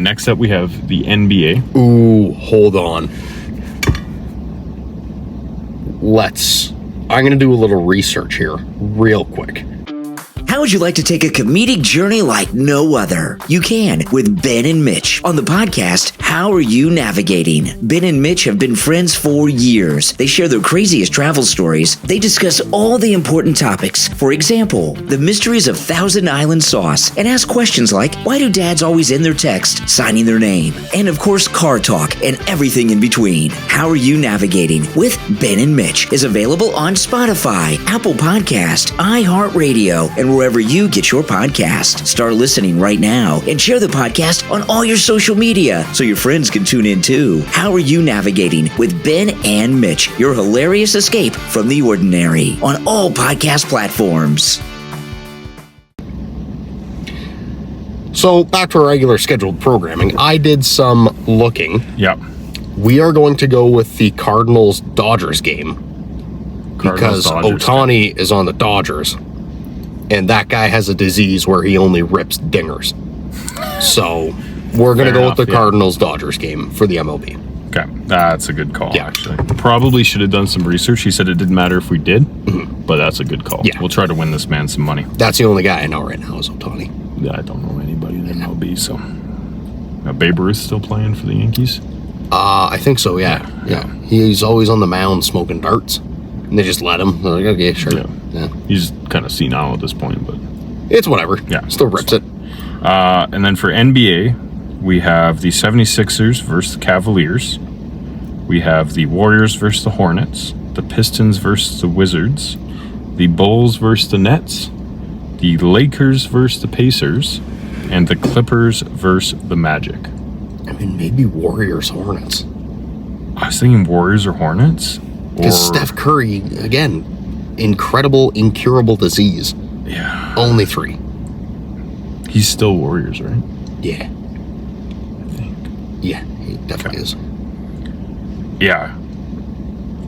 Next up, we have the NBA. Ooh, hold on. I'm going to do a little research here real quick. How would you like to take a comedic journey like no other? You can with Ben and Mitch on the podcast, How Are You Navigating? Ben and Mitch have been friends for years. They share their craziest travel stories. They discuss all the important topics. For example, the mysteries of Thousand Island sauce, and ask questions like, why do dads always end their text signing their name? And of course, car talk and everything in between. How Are You Navigating with Ben and Mitch is available on Spotify, Apple Podcast, iHeartRadio, and wherever you get your podcast. Start listening right now and share the podcast on all your social media so your friends can tune in too. How Are You Navigating with Ben and Mitch, your hilarious escape from the ordinary on all podcast platforms. So back to our regular scheduled programming. I did some looking. Yep. We are going to go with the Cardinals-Dodgers game because Ohtani is on the Dodgers. And that guy has a disease where he only rips dingers. So we're going to go with the Cardinals-Dodgers game for the MLB. Okay, that's a good call, actually. Probably should have done some research. He said it didn't matter if we did, but that's a good call. Yeah. We'll try to win this man some money. That's the only guy I know right now is Ohtani. I don't know anybody in MLB, so. Babe Ruth still playing for the Yankees? I think so, yeah. He's always on the mound smoking darts. And they just let him. They're like, okay, sure. Yeah. He's kind of senile at this point, but it's whatever. Yeah. Still rips it. And then for NBA, we have the 76ers versus the Cavaliers We have the Warriors versus the Hornets, the Pistons versus the Wizards, the Bulls versus the Nets, the Lakers versus the Pacers, and the Clippers versus the Magic. I mean, maybe Warriors, Hornets. I was thinking Warriors or Hornets. Because Steph Curry, again, incredible, incurable disease. Yeah. Only 3. He's still Warriors, right? Yeah. I think. Yeah, he definitely is. Yeah.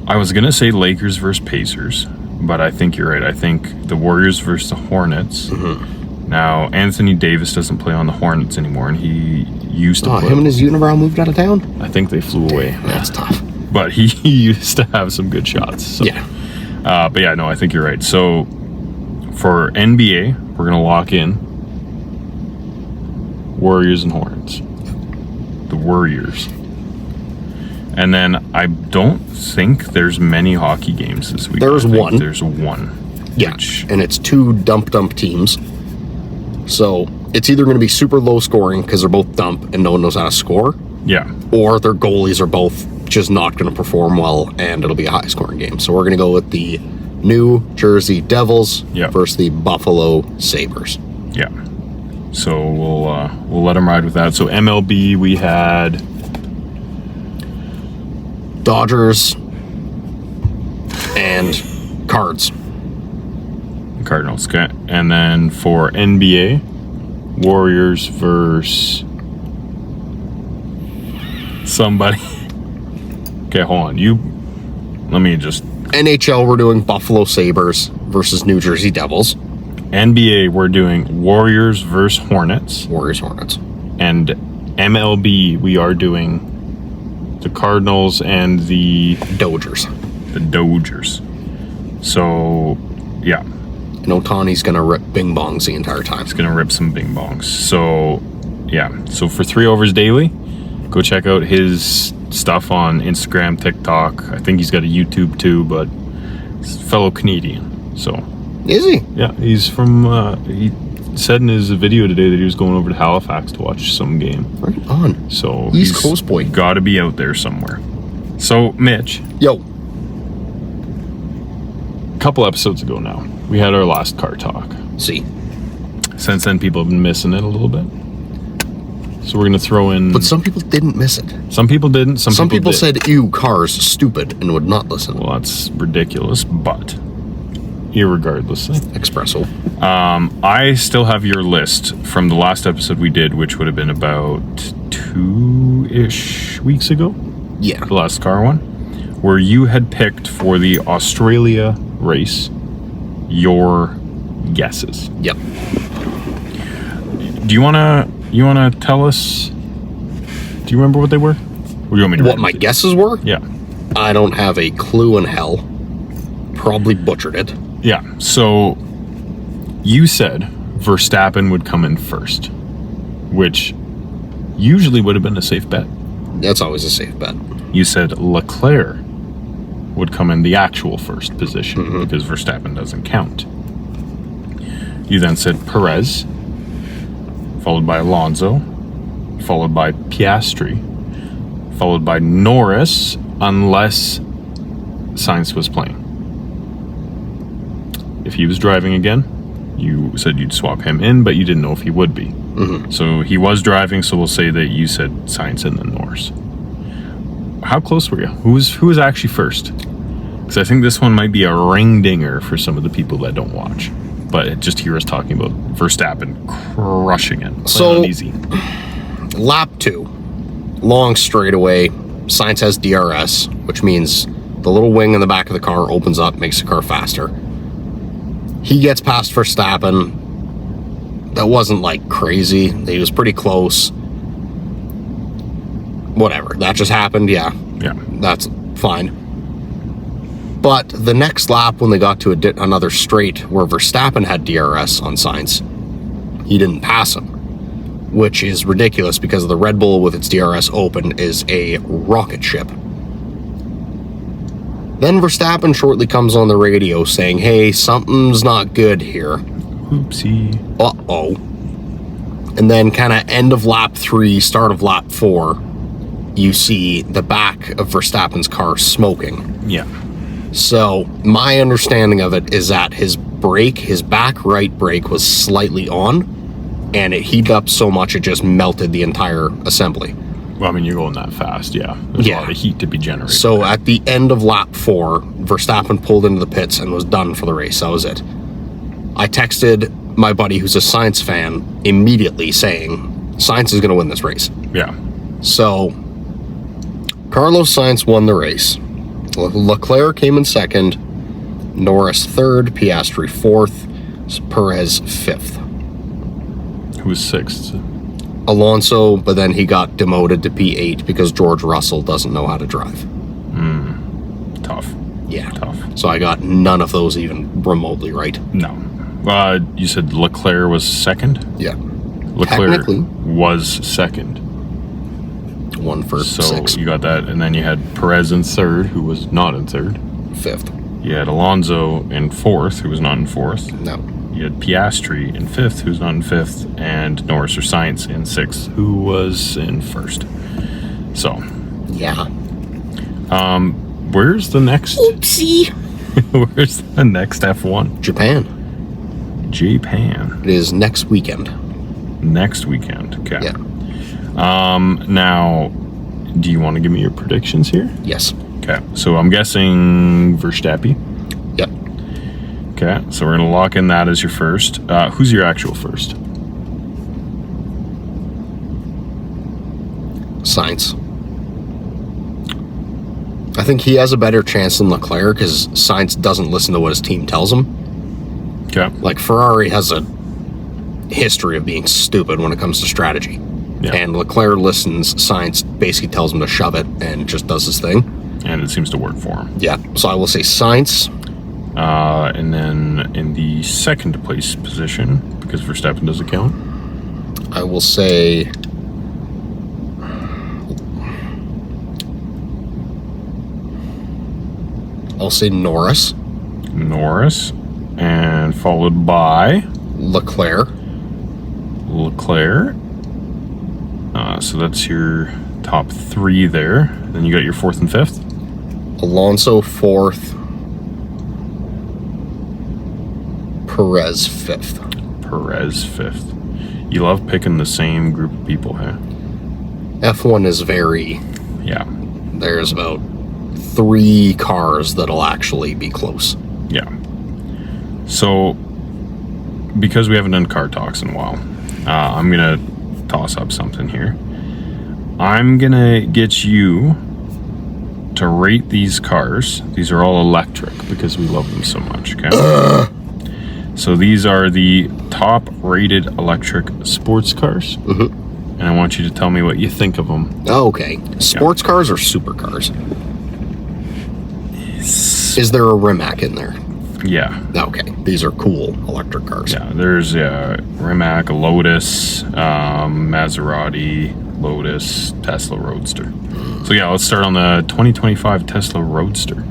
I was going to say Lakers versus Pacers, but I think you're right. I think the Warriors versus the Hornets. Mm-hmm. Now, Anthony Davis doesn't play on the Hornets anymore, and he used to play. Him and his unibrow moved out of town? I think they flew away. That's tough. But he used to have some good shots. So. Yeah. But yeah, no, I think you're right. So for NBA, we're going to lock in Warriors and Hornets. The Warriors. And then I don't think there's many hockey games this week. There's one. There's one. Yeah, and it's 2 dump teams. So it's either going to be super low scoring because they're both dump and no one knows how to score. Yeah. Or their goalies are both just not going to perform well and it'll be a high scoring game. So we're going to go with the New Jersey Devils versus the Buffalo Sabres. Yeah. So we'll let them ride with that. So MLB, we had Dodgers and Cards. Cardinals. Okay. And then for NBA, Warriors versus somebody. Okay, hold on. Let me just... NHL, we're doing Buffalo Sabres versus New Jersey Devils. NBA, we're doing Warriors versus Hornets. Warriors, Hornets. And MLB, we are doing the Cardinals and the... Dodgers. The Dodgers. So, yeah. And Otani's going to rip bing bongs the entire time. He's going to rip some bing bongs. So, yeah. So for 3 Overs Daily, go check out his stuff on Instagram, TikTok. I think he's got a YouTube too, but he's a fellow Canadian. So... Is he? Yeah, he's from, he said in his video today that he was going over to Halifax to watch some game. Right on. So East Coast boy. Got to be out there somewhere. So, Mitch. Yo. A couple episodes ago now, we had our last car talk. See. Since then, people have been missing it a little bit. So we're going to throw in... But some people didn't miss it. Some people didn't. Some people did. said, ew, cars, stupid, and would not listen. Well, that's ridiculous, but... irregardlessly. Espresso. I still have your list from the last episode we did, which would have been about 2-ish weeks ago. Yeah. The last car one, where you had picked for the Australia race your guesses. Yep. Do you wanna tell us? Do you remember what they were? Or do you want me to? What my guesses were? Yeah. I don't have a clue in hell. Probably butchered it. Yeah. So you said Verstappen would come in first, which usually would have been a safe bet. That's always a safe bet. You said Leclerc would come in the actual first position because Verstappen doesn't count. You then said Perez, followed by Alonso, followed by Piastri, followed by Norris, unless Sainz was playing. If he was driving again, you said you'd swap him in, but you didn't know if he would be. So he was driving, so we'll say that you said Sainz and then Norris. How close were you? Who was actually first? Because I think this one might be a ring-dinger for some of the people that don't watch. But just hear us talking about Verstappen crushing it. So, easy. Lap 2, long straightaway. Sainz has DRS, which means the little wing in the back of the car opens up, makes the car faster. He gets past Verstappen. That wasn't like crazy. He was pretty close. Whatever. That just happened. Yeah. That's fine. But the next lap, when they got to another straight where Verstappen had DRS on Sainz, he didn't pass him, which is ridiculous because the Red Bull with its DRS open is a rocket ship. Then Verstappen shortly comes on the radio saying, hey, something's not good here. Oopsie. Uh-oh. And then kind of end of lap 3, start of lap 4, you see the back of Verstappen's car smoking. Yeah. So my understanding of it is that his back right brake was slightly on, and it heated up so much it just melted the entire assembly. Well, I mean, you're going that fast, yeah. There's a lot of heat to be generated. So at the end of lap 4, Verstappen pulled into the pits and was done for the race. That was it. I texted my buddy who's a Sainz fan immediately saying, Sainz is going to win this race. Yeah. So Carlos Sainz won the race. Leclerc came in second, Norris third, Piastri fourth, Perez fifth. Who was sixth? Alonso, but then he got demoted to P8 because George Russell doesn't know how to drive. Tough. Yeah. Tough. So I got none of those even remotely right. No. You said Leclerc was second? Yeah. Leclerc Technically. was second. One for So 6. you got that, and then you had Perez in third, who was not in third. 5th. You had Alonso in fourth, who was not in fourth. No. You had Piastri in fifth, who's not in fifth, and Norris or Sainz in sixth, who was in first. So, Yeah. where's the next? Oopsie. Where's the next F1? Japan. Japan. It is next weekend. Next weekend. Okay. Yeah. Now, do you want to give me your predictions here? Yes. Okay. So I'm guessing Verstappen. Yep. Okay. So we're gonna lock in that as your first. Who's your actual first? Sainz. I think he has a better chance than Leclerc because Sainz doesn't listen to what his team tells him. Okay. Like Ferrari has a history of being stupid when it comes to strategy. Yeah. And Leclerc listens, Sainz basically tells him to shove it and just does his thing. And it seems to work for him. Yeah. So I will say Sainz. And then in the second place position, because Verstappen doesn't count, I will say Norris. Norris, and followed by Leclerc. So that's your top 3 there. Then you got your 4th and 5th. Alonso 4th. Perez 5th. Perez 5th. You love picking the same group of people, huh? F1 is very... Yeah. There's about 3 cars that'll actually be close. Yeah. So, because we haven't done car talks in a while, I'm going to toss up something here. I'm going to get you to rate these cars. These are all electric because we love them so much, okay? So these are the top rated electric sports cars. Mm-hmm. And I want you to tell me what you think of them. Oh, okay. Sports cars or supercars? Is there a Rimac in there? Yeah. Okay. These are cool electric cars. Yeah, there's Rimac, Lotus, Maserati, Lotus, Tesla Roadster. So yeah, let's start on the 2025 Tesla Roadster.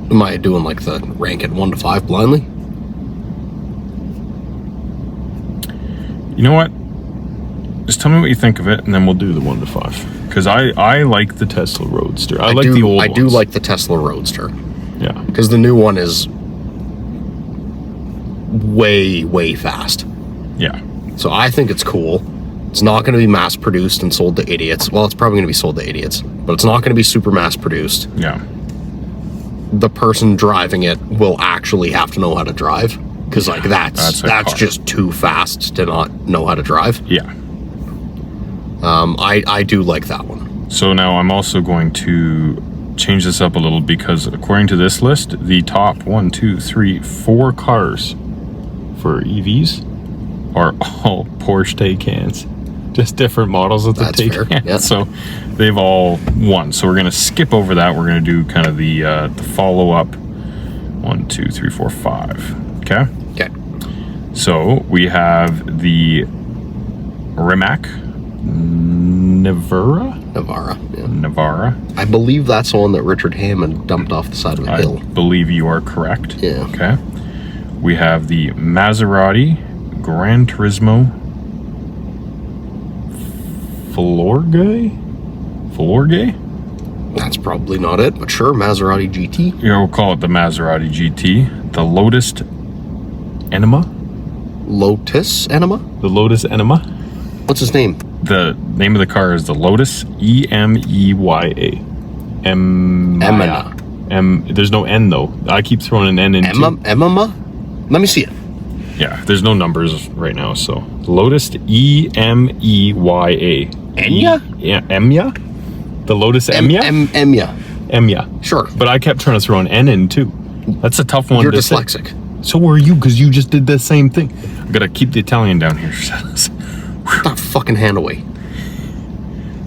Am I doing like the rank at 1 to 5 blindly? You know what? Just tell me what you think of it, and then we'll do the 1 to 5. Because I like the Tesla Roadster. I like the old ones. I do like the Tesla Roadster. Yeah. Because the new one is way, way fast. Yeah. So I think it's cool. It's not going to be mass produced and sold to idiots. Well, it's probably going to be sold to idiots, but it's not going to be super mass produced. Yeah. The person driving it will actually have to know how to drive. Because like that's just too fast to not know how to drive. Yeah. I do like that one. So now I'm also going to change this up a little because according to this list, the top 4 cars for EVs are all Porsche Taycans. Just different models of the Taycan. Yeah. So they've all won. So we're going to skip over that. We're going to do kind of the follow-up 1, 2, 3, 4, 5. Okay? Okay. So we have the Rimac Navara. Yeah. Navara. I believe that's the one that Richard Hammond dumped off the side of a hill. I believe you are correct. Yeah. Okay. We have the Maserati Gran Turismo Florge? That's probably not it, but sure, Maserati GT. Yeah, we'll call it the Maserati GT. The Lotus Enema? Lotus Enema? The Lotus Enema? What's his name? The name of the car is the Lotus EMEYA. Emina. There's no N though. I keep throwing an N in too. Emma? Let me see it. Yeah, there's no numbers right now, so Lotus EMEYA. Enya? Yeah, Emya? The Lotus Emya? Emya. Emya. Sure. But I kept trying to throw an N in too. That's a tough one You're to dyslexic. say. So are you, because you just did the same thing. I gotta keep the Italian down here. Get that fucking hand away.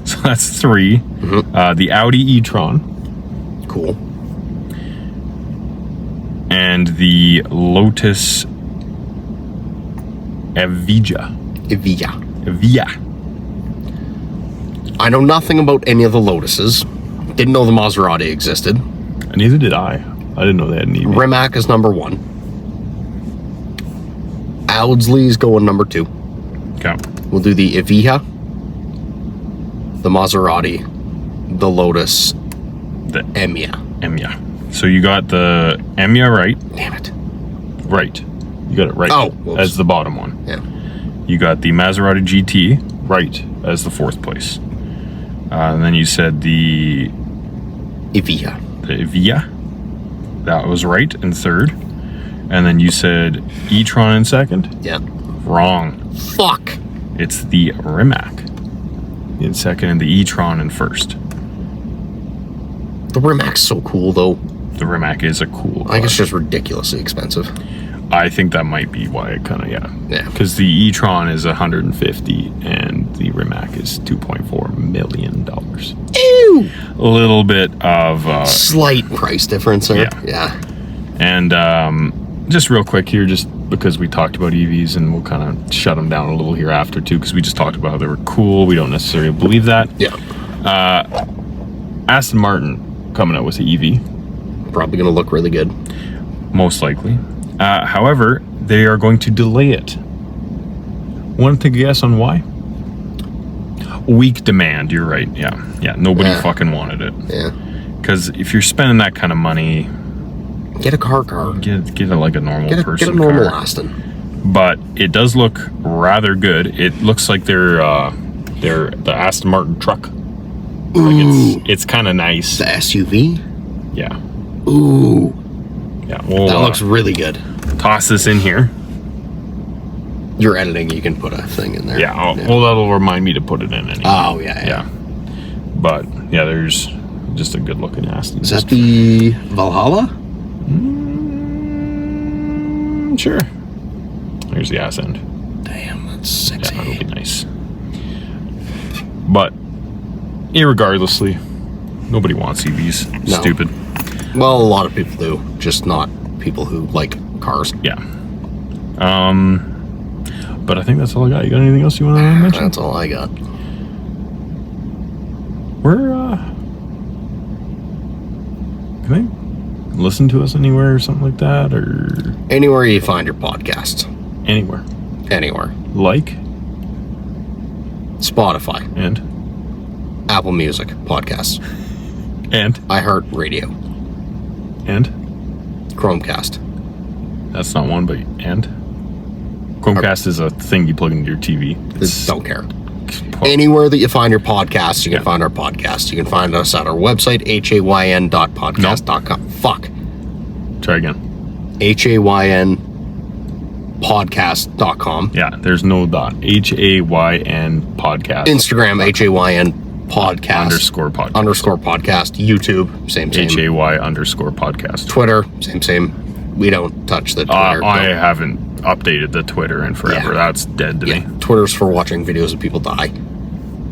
So that's 3. The Audi e-tron. Cool. And the Lotus Evija. Evija. I know nothing about any of the Lotuses. Didn't know the Maserati existed. Neither did I. I didn't know they had an EV. Rimac is number 1. Audsley's going number 2. Okay. We'll do the Evija, the Maserati, the Lotus, The Emya. Emya. So you got the Emya right. Damn it. Right. You got it right. Oh, whoops. As the bottom one. Yeah. You got the Maserati GT right as the 4th place. And then you said the Evija. Evija. That was right in 3rd. And then you said e-tron in 2nd. Yeah. Wrong. Fuck. It's the Rimac in 2nd and the e-tron in 1st. The Rimac's so cool, though. The Rimac is a cool car. I think it's just ridiculously expensive. I think that might be why it kind of, Yeah. Because the e-tron is 150 and the Rimac is $2.4 million. Ew! A little bit of Slight price difference there. Yeah. And just real quick here, just because we talked about EVs, and we'll kind of shut them down a little here after too, because we just talked about how they were cool. We don't necessarily believe that. Yeah. Aston Martin coming out with the EV, Probably going to look really good. most likely. However, they are going to delay it. Want to guess on why? Weak demand. You're right. Yeah. Nobody fucking wanted it. Yeah. Because if you're spending that kind of money, Get a car. get it like a normal Get person a normal car. Aston. But it does look rather good. It looks like they're the Aston Martin truck. Like it's kind of nice. The SUV? Yeah. Ooh. Yeah. We'll That looks really good. toss this in here. You're editing, you can put a thing in there. Yeah. Well, that'll remind me to put it in anyway. Oh, yeah. Yeah. But yeah, there's just a good looking Aston. Is that the Valhalla? Sure. There's the ass end. Damn, that's sexy. Yeah, that'll be nice. But irregardlessly, nobody wants EVs. No. Stupid. Well, a lot of people do, just not people who like cars. Yeah. But I think that's all I got. You got anything else you want to mention? That's all I got. Can they listen to us anywhere or something like that, or Anywhere you find your podcasts. anywhere? Anywhere. Like Spotify, and Apple Music, podcasts, iHeartRadio, and Chromecast. that's not one, but and Chromecast is a thing you plug into your TV. Don't care. Anywhere that you find your podcasts, you can find our podcast. You can find us at our website, hayn.podcast.com. Fuck. Try again. hayn.podcast.com. Yeah, there's no dot. HAYN podcast. Instagram, hayn podcast. _podcast. _podcast. YouTube, same. HAY _podcast. Twitter, same. We don't touch the Twitter. I haven't updated the Twitter in forever. Yeah. That's dead to me. Twitter's for watching videos of people die.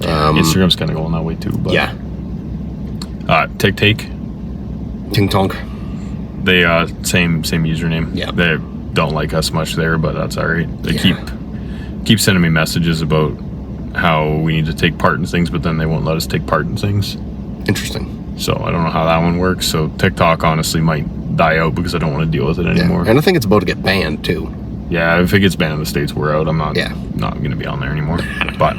Instagram's kind of going that way too. But Yeah. Take. Ting Tonk. They same username. Yeah. They don't like us much there, but that's all right. They Yeah. keep sending me messages about how we need to take part in things, but then they won't let us take part in things. Interesting. So I don't know how that one works. So TikTok honestly might die out because I don't want to deal with it anymore. Yeah. And I think it's about to get banned too. Yeah, if it gets banned in the States, we're out. I'm not Yeah. going to be on there anymore. But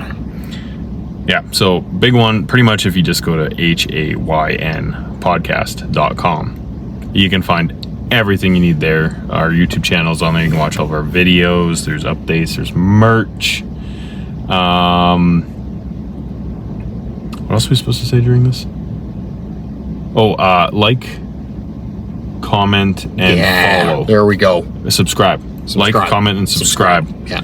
Yeah, so big one, pretty much if you just go to haynpodcast.com, you can find everything you need there. Our YouTube channel's on there. You can watch all of our videos. There's updates. There's merch. What else are we supposed to say during this? Oh, like, comment, and follow. There we go. Subscribe. Like, comment, and subscribe. Yeah.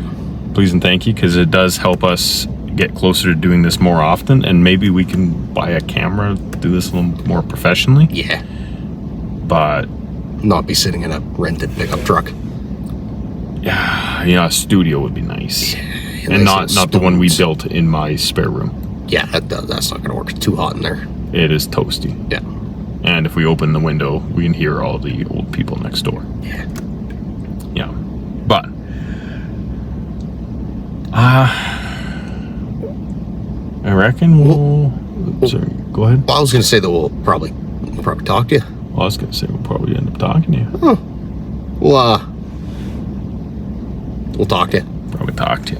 Please and thank you, because it does help us get closer to doing this more often, and maybe we can buy a camera, do this a little more professionally. Yeah. But not be sitting in a rented pickup truck. Yeah, a studio would be nice. Yeah, and not the one we built in my spare room. Yeah, that's not going to work. It's too hot in there. It is toasty. Yeah. And if we open the window, we can hear all the old people next door. Yeah. Yeah. But I reckon we'll sorry, go ahead. Well, I was going to say that we'll probably talk to you. Well, I was going to say we'll probably end up talking to you. We'll talk to you. Probably talk to you.